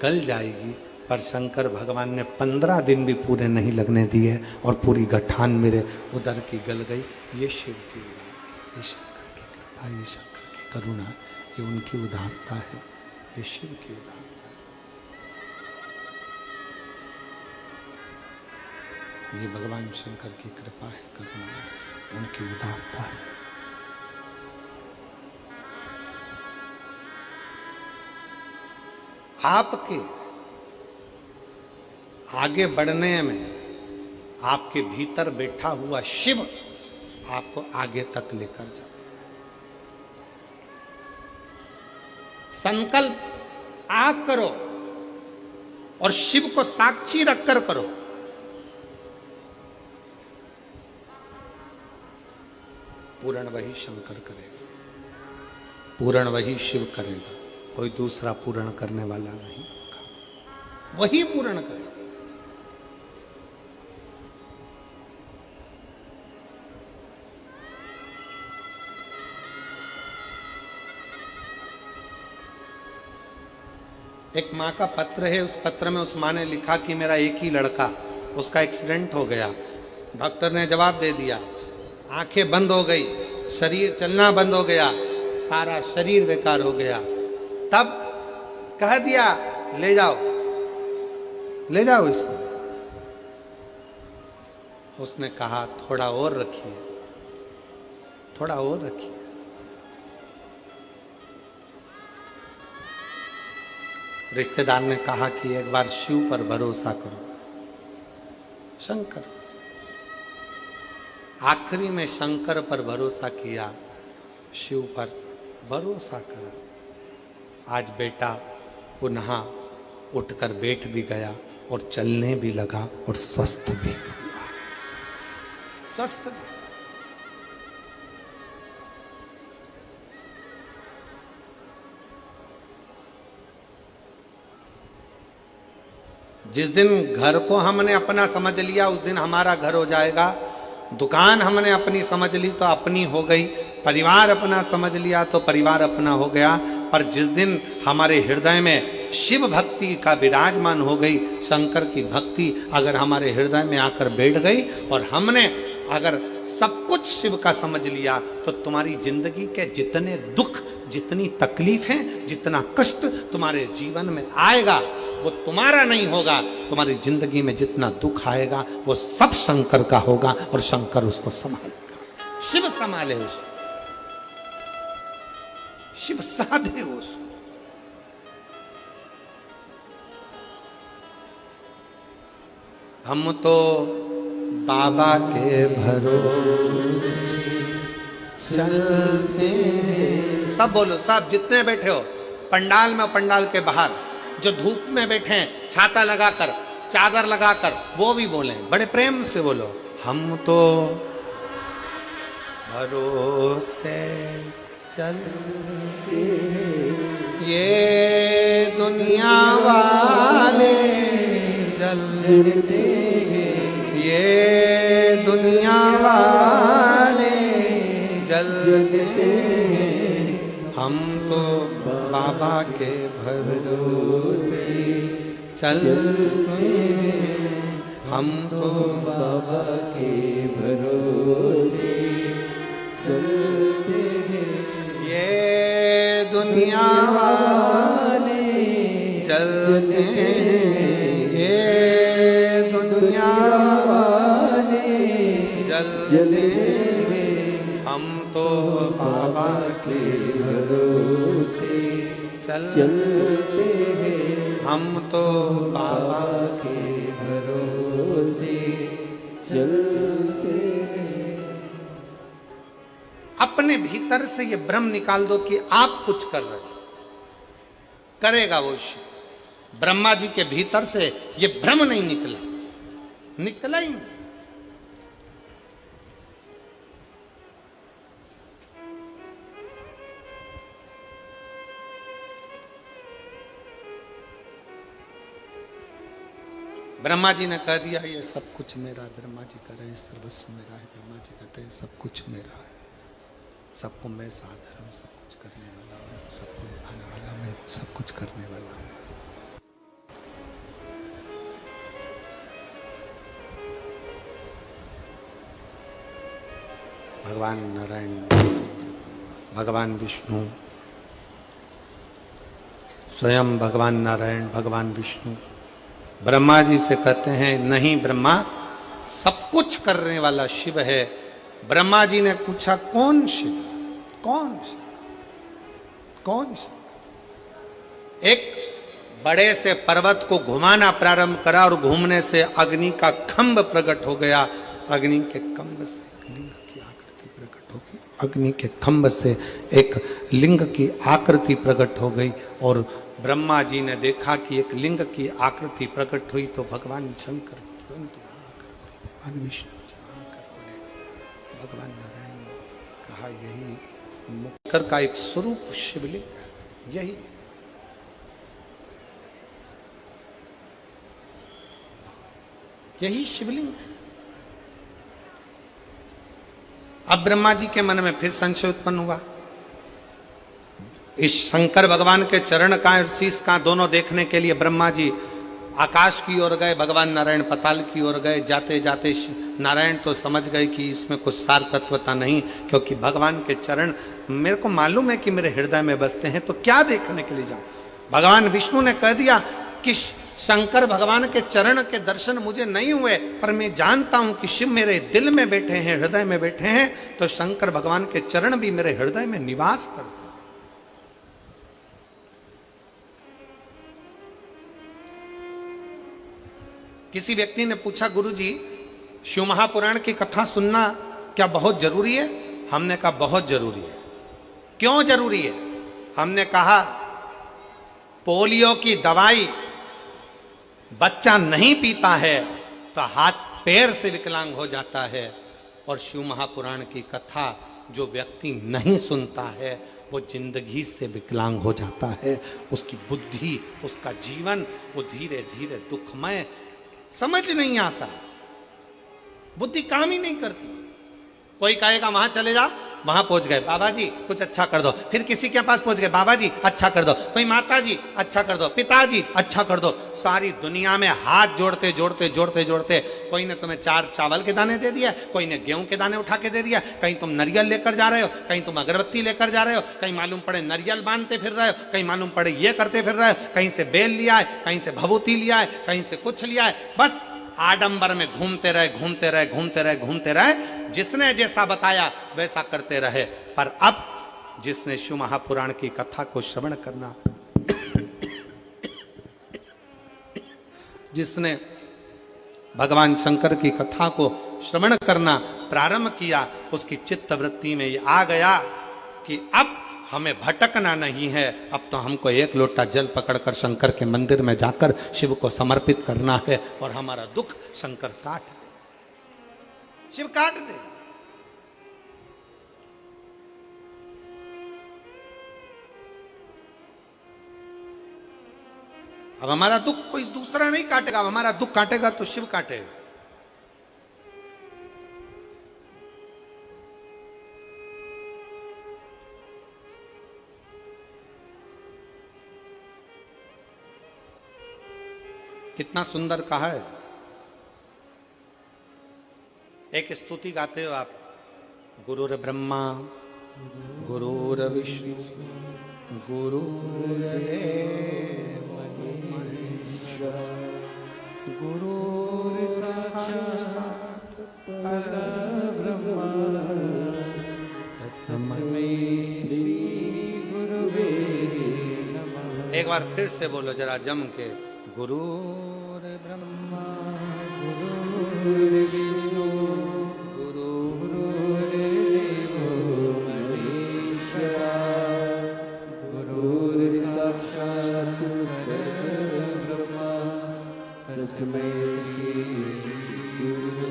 गल जाएगी, पर शंकर भगवान ने 15 दिन भी पूरे नहीं लगने दिए और पूरी गठान मेरे उदर की गल गई। ये शिव की उदारता, ये शंकर की कृपा, ये शंकर की करुणा, ये उनकी उदारता है, ये शिव की उदारता है। ये भगवान शंकर की कृपा है, करुणा है, उनकी उदारता है। आपके आगे बढ़ने में आपके भीतर बैठा हुआ शिव आपको आगे तक लेकर जाता है। संकल्प आप करो और शिव को साक्षी रखकर करो। पूर्ण वही शंकर करेगा, पूर्ण वही शिव करेगा, कोई दूसरा पूर्ण करने वाला नहीं होगा, वही पूर्ण करेगा। एक माँ का पत्र है, उस पत्र में उस माँ ने लिखा कि मेरा एक ही लड़का, उसका एक्सीडेंट हो गया। डॉक्टर ने जवाब दे दिया, आंखें बंद हो गई, शरीर चलना बंद हो गया, सारा शरीर बेकार हो गया। तब कह दिया ले जाओ, ले जाओ इसको। उसने कहा थोड़ा और रखिए, थोड़ा और रखिए। रिश्तेदार ने कहा कि एक बार शिव पर भरोसा करो, शंकर। आखिरी में शंकर पर भरोसा किया, शिव पर भरोसा करा। आज बेटा पुनः उठकर बैठ भी गया और चलने भी लगा और स्वस्थ भी हुआ, स्वस्थ। जिस दिन घर को हमने अपना समझ लिया उस दिन हमारा घर हो जाएगा। दुकान हमने अपनी समझ ली तो अपनी हो गई, परिवार अपना समझ लिया तो परिवार अपना हो गया। पर जिस दिन हमारे हृदय में शिव भक्ति का विराजमान हो गई, शंकर की भक्ति अगर हमारे हृदय में आकर बैठ गई और हमने अगर सब कुछ शिव का समझ लिया, तो तुम्हारी जिंदगी के जितने दुख, जितनी तकलीफें, जितना कष्ट तुम्हारे जीवन में आएगा वो तुम्हारा नहीं होगा। तुम्हारी जिंदगी में जितना दुख आएगा वो सब शंकर का होगा और शंकर उसको संभालेगा। शिव संभाले उसको, शिव साधे उसको। हम तो बाबा के भरोसे चलते। सब बोलो, सब जितने बैठे हो पंडाल में, पंडाल के बाहर जो धूप में बैठे हैं, छाता लगाकर, चादर लगाकर, वो भी बोले, बड़े प्रेम से बोलो, हम तो भरोसे चलते, ये दुनिया वाले जलते, ये दुनिया दुनिया वाले जलते हम तो बाबा के भरोसे चलते हम तो बाबा के भरोसे चलते हैं। ये दुनिया वाले चलते ये दुनिया वाले जलते हम तो बाबा के भरोसे चलते हैं। हम तो बाबा के भरोसे चलते हैं। अपने भीतर से ये भ्रम निकाल दो कि आप कुछ कर रहे हो, करेगा वो शिव। ब्रह्मा जी के भीतर से ये भ्रम नहीं निकला, निकला ही नहीं। ब्रह्मा जी ने कह दिया ये सब कुछ मेरा है। ब्रह्मा जी कह रहे हैं सर्वस्व मेरा है। ब्रह्मा जी कहते हैं सब कुछ मेरा है, सबको मैं साधर हूँ, सब कुछ करने वाला मैं, सबको निभाने वाला मैं, सब कुछ करने वाला मैं। भगवान नारायण, भगवान विष्णु, स्वयं भगवान नारायण, भगवान विष्णु ब्रह्मा जी से कहते हैं नहीं ब्रह्मा, सब कुछ करने वाला शिव है। ब्रह्मा जी ने पूछा कौन शिव, कौन शिव, कौन शिव? एक बड़े से पर्वत को घुमाना प्रारंभ करा और घूमने से अग्नि का खंभ प्रकट हो गया। अग्नि के खंभ से एक लिंग की आकृति प्रकट हो गई। अग्नि के खंभ से एक लिंग की आकृति प्रकट हो गई और ब्रह्मा जी ने देखा कि एक लिंग की आकृति प्रकट हुई तो भगवान शंकर तुरंत वहां आकर बोले, भगवान विष्णु जी वहां आकर बोले, भगवान नारायण ने कहा यही शंकर का एक स्वरूप शिवलिंग है, यही यही शिवलिंग है। अब ब्रह्मा जी के मन में फिर संशय उत्पन्न हुआ। इस शंकर भगवान के चरण का और शीश का दोनों देखने के लिए ब्रह्मा जी आकाश की ओर गए, भगवान नारायण पताल की ओर गए। जाते जाते नारायण तो समझ गए कि इसमें कुछ सार तत्वता नहीं, क्योंकि भगवान के चरण मेरे को मालूम है कि मेरे हृदय में बसते हैं, तो क्या देखने के लिए जाऊं। भगवान विष्णु ने कह दिया कि शंकर भगवान के चरण के दर्शन मुझे नहीं हुए, पर मैं जानता हूं कि शिव मेरे दिल में बैठे हैं, हृदय में बैठे हैं, तो शंकर भगवान के चरण भी मेरे हृदय में निवास करते हैं। किसी व्यक्ति ने पूछा गुरुजी शिव महापुराण की कथा सुनना क्या बहुत जरूरी है? हमने कहा बहुत जरूरी है। क्यों जरूरी है? हमने कहा पोलियो की दवाई बच्चा नहीं पीता है तो हाथ पैर से विकलांग हो जाता है, और शिव महापुराण की कथा जो व्यक्ति नहीं सुनता है वो जिंदगी से विकलांग हो जाता है। उसकी बुद्धि, उसका जीवन वो धीरे धीरे दुखमय, समझ नहीं आता, बुद्धि काम ही नहीं करती। कोई कहेगा वहां चले जा, वहां पहुंच गए, बाबा जी कुछ अच्छा कर दो, फिर किसी के पास पहुंच गए, बाबा जी अच्छा कर दो, कोई माता जी अच्छा कर दो, पिताजी अच्छा कर दो। सारी दुनिया में हाथ जोड़ते जोड़ते जोड़ते जोड़ते कोई ने तुम्हें 4 चावल के दाने दे दिया, कोई ने गेहूं के दाने उठा के दे दिया, कहीं तुम नारियल लेकर जा रहे हो, कहीं तुम अगरबत्ती लेकर जा रहे हो, कहीं मालूम पड़े नारियल बांधते फिर रहे हो, कहीं मालूम पड़े ये करते फिर रहे हो, कहीं से बेल लिया है, कहीं से भभूति लिया है, कहीं से कुछ लिया है। बस आडंबर में घूमते रहे घूमते रहे घूमते रहे घूमते रहे, जिसने जैसा बताया वैसा करते रहे। पर अब जिसने शिव महापुराण की कथा को श्रवण करना, जिसने भगवान शंकर की कथा को श्रवण करना प्रारंभ किया, उसकी चित्त वृत्ति में ये आ गया कि अब हमें भटकना नहीं है, अब तो हमको एक लोटा जल पकड़कर शंकर के मंदिर में जाकर शिव को समर्पित करना है, और हमारा दुख शंकर काट दे, शिव काट दे। अब हमारा दुख कोई दूसरा नहीं काटेगा, अब हमारा दुख काटेगा तो शिव काटेगा। कितना सुंदर कहा है। एक स्तुति गाते हो आप, गुरुर ब्रह्मा गुरुर विष्णु गुरुर्देव महेश्वरा गुरुर साक्षात् परब्रह्म तस्मै श्री गुरुवे नमः। एक बार फिर से बोलो जरा जम के, गुरुर ब्रह्मा गुरुर्विष्णु गुरुर्देवो महेश्वरा गुरुर्साक्षात् परब्रह्म तस्मै श्री गुरुवे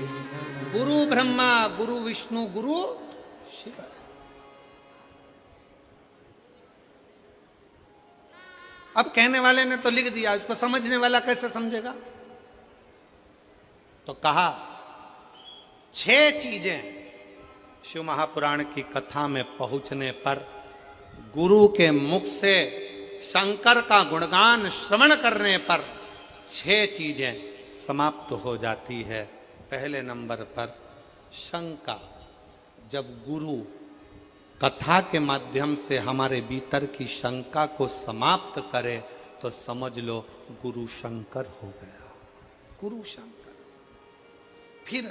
नमः। गुरु ब्रह्मा गुरु विष्णु गुरु शिव। अब कहने वाले ने तो लिख दिया, इसको समझने वाला कैसे समझेगा? तो कहा 6 चीजें शिव महापुराण की कथा में पहुंचने पर गुरु के मुख से शंकर का गुणगान श्रवण करने पर 6 चीजें समाप्त हो जाती है। पहले नंबर पर शंका। जब गुरु कथा के माध्यम से हमारे भीतर की शंका को समाप्त करे तो समझ लो गुरु शंकर हो गया, गुरु शंकर। फिर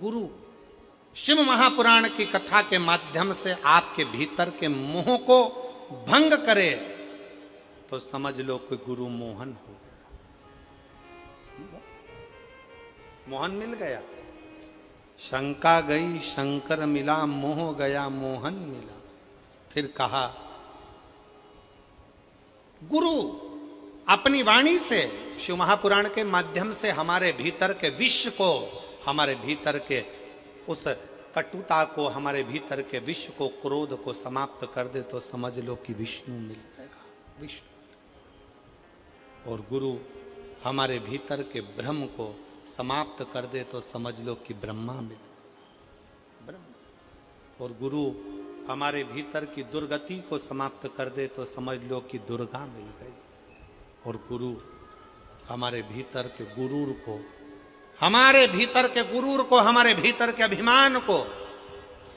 गुरु शिव महापुराण की कथा के माध्यम से आपके भीतर के मोह को भंग करे तो समझ लो कि गुरु मोहन हो गया। मोहन मिल गया, शंका गई शंकर मिला, मोह गया मोहन मिला। फिर कहा गुरु अपनी वाणी से शिव महापुराण के माध्यम से हमारे भीतर के विश्व को, हमारे भीतर के उस कटुता को, हमारे भीतर के विश्व को, क्रोध को समाप्त कर दे तो समझ लो कि विष्णु मिल गया, विष्णु। और गुरु हमारे भीतर के भ्रम को समाप्त कर दे तो समझ लो कि ब्रह्मा मिल गया, ब्रह्मा। और गुरु हमारे भीतर की दुर्गति को समाप्त कर दे तो समझ लो कि दुर्गा मिल गई। और गुरु हमारे भीतर के गुरूर को, हमारे भीतर के गुरूर को, हमारे भीतर के अभिमान को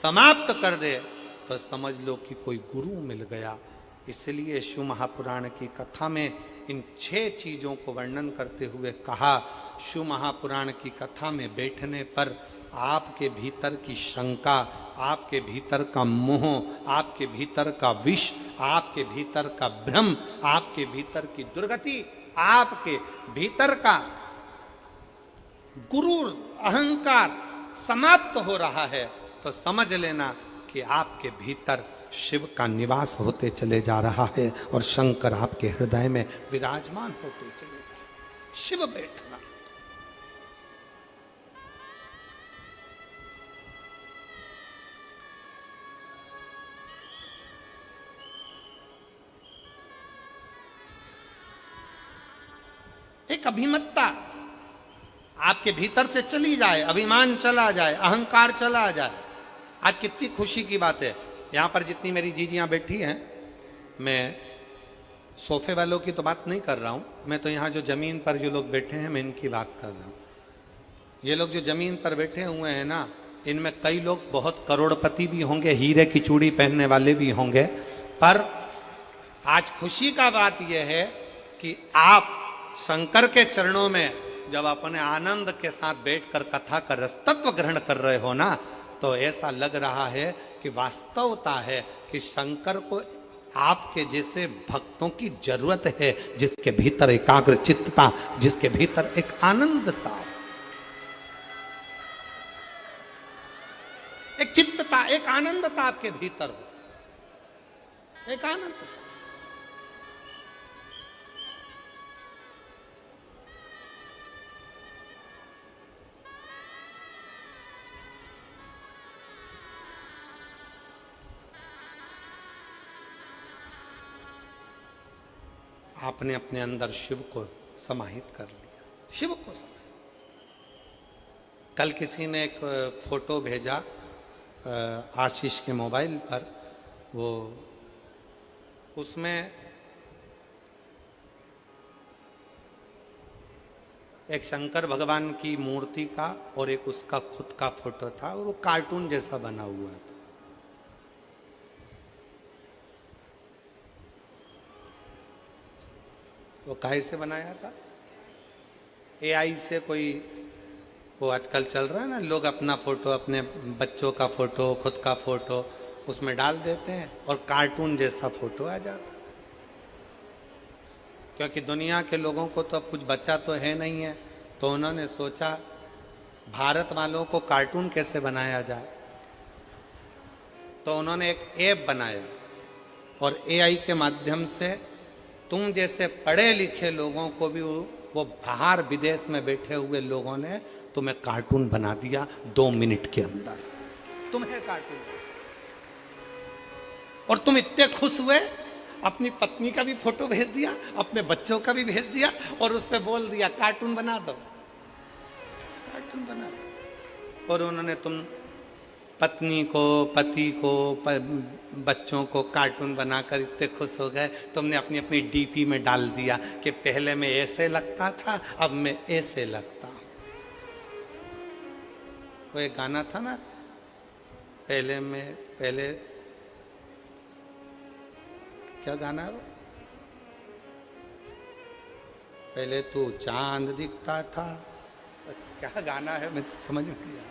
समाप्त कर दे तो समझ लो कि कोई गुरु मिल गया। इसलिए शिव महापुराण की कथा में इन 6 चीजों को वर्णन करते हुए कहा, शिव महापुराण की कथा में बैठने पर आपके भीतर की शंका, आपके भीतर का मोह, आपके भीतर का विष, आपके भीतर का भ्रम, आपके भीतर की दुर्गति, आपके भीतर का गुरूर अहंकार समाप्त हो रहा है तो समझ लेना कि आपके भीतर शिव का निवास होते चले जा रहा है और शंकर आपके हृदय में विराजमान होते चले जा रहे। शिव बैठना। एक अभिमत्ता आपके भीतर से चली जाए, अभिमान चला जाए, अहंकार चला जाए। आज कितनी खुशी की बात है, यहां पर जितनी मेरी जीजियां बैठी हैं, मैं सोफे वालों की तो बात नहीं कर रहा हूं, मैं तो यहां जो जमीन पर जो लोग बैठे हैं मैं इनकी बात कर रहा हूं। ये लोग जो जमीन पर बैठे हुए हैं ना, इनमें कई लोग बहुत करोड़पति भी होंगे, हीरे की चूड़ी पहनने वाले भी होंगे, पर आज खुशी का बात यह है कि आप शंकर के चरणों में जब अपने आनंद के साथ बैठकर कथा का रसतत्व ग्रहण कर रहे हो ना, तो ऐसा लग रहा है कि वास्तवता है कि शंकर को आपके जैसे भक्तों की जरूरत है, जिसके भीतर एकाग्र चित्तता, जिसके भीतर एक आनंदता, एक चित्तता, एक आनंदता आपके भीतर हो, एक आनंदता। आपने अपने अंदर शिव को समाहित कर लिया, शिव को समाहित। कल किसी ने एक फोटो भेजा आशीष के मोबाइल पर, वो उसमें एक शंकर भगवान की मूर्ति का और एक उसका खुद का फोटो था और वो कार्टून जैसा बना हुआ था। वो काहे से बनाया था? एआई से कोई, वो आजकल चल रहा है ना, लोग अपना फोटो, अपने बच्चों का फोटो, खुद का फोटो उसमें डाल देते हैं और कार्टून जैसा फोटो आ जाता है। क्योंकि दुनिया के लोगों को तो अब कुछ बचा तो है नहीं है, तो उन्होंने सोचा भारत वालों को कार्टून कैसे बनाया जाए, तो उन्होंने एक ऐप बनाया और एआई के माध्यम से तुम जैसे पढ़े लिखे लोगों को भी वो बाहर विदेश में बैठे हुए लोगों ने तुम्हें कार्टून बना दिया 2 मिनट के अंदर, तुम्हें कार्टून। और तुम इतने खुश हुए, अपनी पत्नी का भी फोटो भेज दिया, अपने बच्चों का भी भेज दिया और उस पर बोल दिया कार्टून बना दो, कार्टून बना दो। और उन्होंने तुम पत्नी को, पति को, बच्चों को कार्टून बनाकर इतने खुश हो गए, तुमने अपनी अपनी डीपी में डाल दिया कि पहले मैं ऐसे लगता था, अब मैं ऐसे लगता हूं। वो एक गाना था ना, पहले क्या गाना है वो? पहले तो चांद दिखता था, क्या गाना है मैं समझ नहीं आया।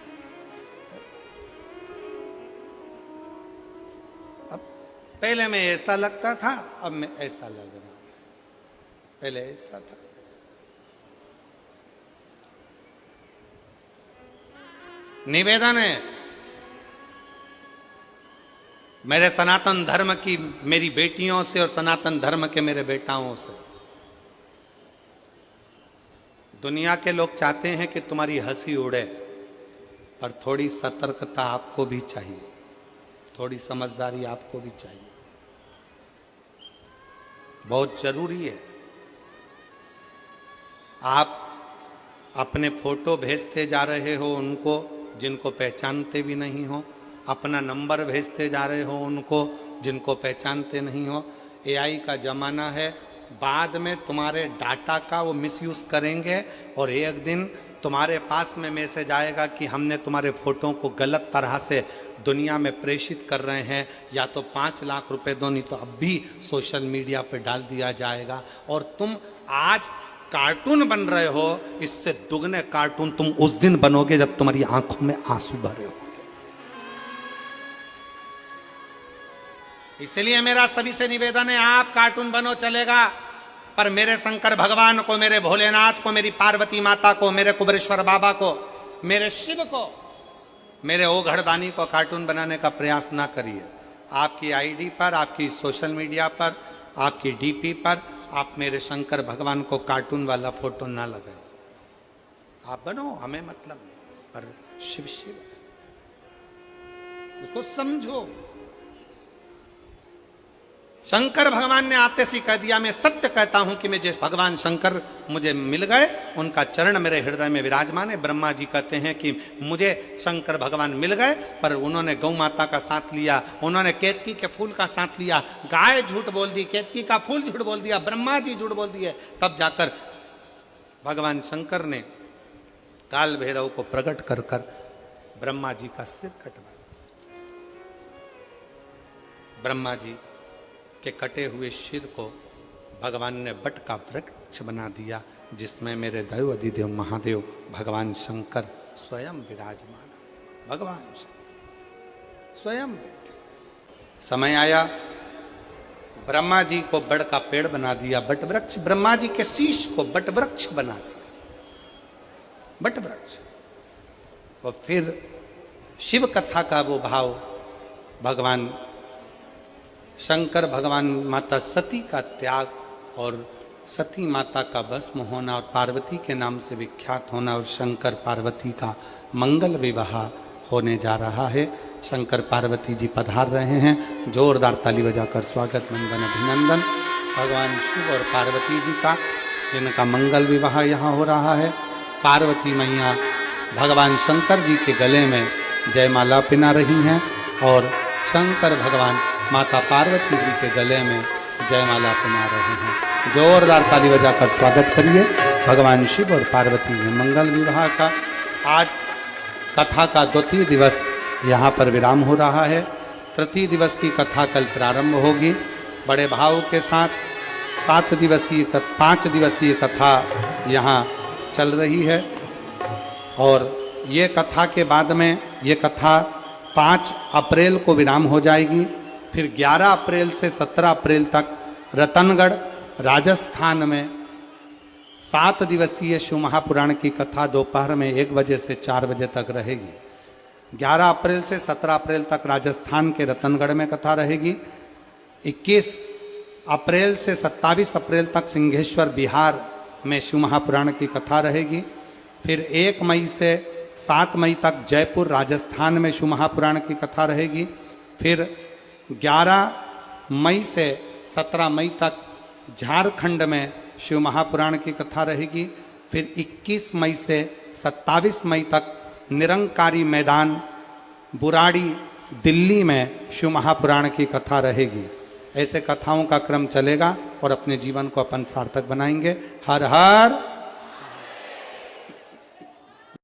अब पहले मैं ऐसा लगता था, अब मैं ऐसा लग रहा हूं, पहले ऐसा था। निवेदन है मेरे सनातन धर्म की मेरी बेटियों से और सनातन धर्म के मेरे बेटाओं से, दुनिया के लोग चाहते हैं कि तुम्हारी हंसी उड़े, पर थोड़ी सतर्कता आपको भी चाहिए, थोड़ी समझदारी आपको भी चाहिए, बहुत जरूरी है। आप अपने फोटो भेजते जा रहे हो उनको जिनको पहचानते भी नहीं हो, अपना नंबर भेजते जा रहे हो उनको जिनको पहचानते नहीं हो। एआई का जमाना है, बाद में तुम्हारे डाटा का वो मिसयूज करेंगे और एक दिन तुम्हारे पास में मैसेज आएगा कि हमने तुम्हारे फोटो को गलत तरह से दुनिया में प्रेषित कर रहे हैं, या तो 5 लाख रुपए दो, नहीं तो अब भी सोशल मीडिया पे डाल दिया जाएगा। और तुम आज कार्टून बन रहे हो, इससे दुगने कार्टून तुम उस दिन बनोगे जब तुम्हारी आंखों में आंसू भरे हो। इसलिए मेरा सभी से निवेदन है, आप कार्टून बनो चलेगा, पर मेरे शंकर भगवान को, मेरे भोलेनाथ को, मेरी पार्वती माता को, मेरे कुबेरेश्वर बाबा को, मेरे शिव को, मेरे ओघड़दानी को कार्टून बनाने का प्रयास ना करिए। आपकी आईडी पर, आपकी सोशल मीडिया पर, आपकी डीपी पर आप मेरे शंकर भगवान को कार्टून वाला फोटो ना लगाए। आप बनो, हमें मतलब नहीं, पर शिव शिव उसको समझो। शंकर भगवान ने आते से कह दिया, मैं सत्य कहता हूं कि मैं जिस भगवान शंकर मुझे मिल गए, उनका चरण मेरे हृदय में विराजमान है। ब्रह्मा जी कहते हैं कि मुझे शंकर भगवान मिल गए, पर उन्होंने गौ माता का साथ लिया, उन्होंने केतकी के फूल का साथ लिया, गाय झूठ बोल दी, केतकी का फूल झूठ बोल दिया, ब्रह्मा जी झूठ बोल दिए, तब जाकर भगवान शंकर ने काल भैरव को प्रकट कर कर ब्रह्मा जी का सिर कटवा दिया। ब्रह्मा जी के कटे हुए सिर को भगवान ने बट का वृक्ष बना दिया, जिसमें मेरे दैव अधिदेव महादेव भगवान शंकर स्वयं विराजमान। भगवान स्वयं समय आया, ब्रह्मा जी को बड़ का पेड़ बना दिया, बट वृक्ष। ब्रह्मा जी के शीश को बट वृक्ष बना दिया, बट वृक्ष। और फिर शिव कथा का वो भाव, भगवान शंकर भगवान माता सती का त्याग और सती माता का भस्म होना और पार्वती के नाम से विख्यात होना, और शंकर पार्वती का मंगल विवाह होने जा रहा है। शंकर पार्वती जी पधार रहे हैं, जोरदार ताली बजाकर स्वागत, वंदन, अभिनंदन भगवान शिव और पार्वती जी का, जिनका मंगल विवाह यहाँ हो रहा है। पार्वती मैया भगवान शंकर जी के गले में जयमाला पिना रही हैं और शंकर भगवान माता पार्वती जी के गले में जयमाला पहना रहे हैं। जोरदार ताली बजाकर स्वागत करिए भगवान शिव और पार्वती के मंगल विवाह का। आज कथा का द्वितीय दिवस यहाँ पर विराम हो रहा है। तृतीय दिवस की कथा कल प्रारंभ होगी बड़े भाव के साथ। 5 दिवसीय कथा यहाँ चल रही है और ये कथा के बाद में ये कथा 5 अप्रैल को विराम हो जाएगी। फिर 11 अप्रैल से 17 अप्रैल तक रतनगढ़ राजस्थान में 7 दिवसीय शिव महापुराण की कथा दोपहर में 1 बजे से 4 बजे तक रहेगी। 11 अप्रैल से 17 अप्रैल तक राजस्थान के रतनगढ़ में कथा रहेगी। 21 अप्रैल से 27 अप्रैल तक सिंहेश्वर बिहार में शिव महापुराण की कथा रहेगी। फिर 1 मई से 7 मई तक जयपुर राजस्थान में शिव महापुराण की कथा रहेगी। फिर 11 मई से 17 मई तक झारखंड में शिव महापुराण की कथा रहेगी। फिर 21 मई से 27 मई तक निरंकारी मैदान बुराड़ी दिल्ली में शिव महापुराण की कथा रहेगी। ऐसे कथाओं का क्रम चलेगा और अपने जीवन को अपन सार्थक बनाएंगे। हर हर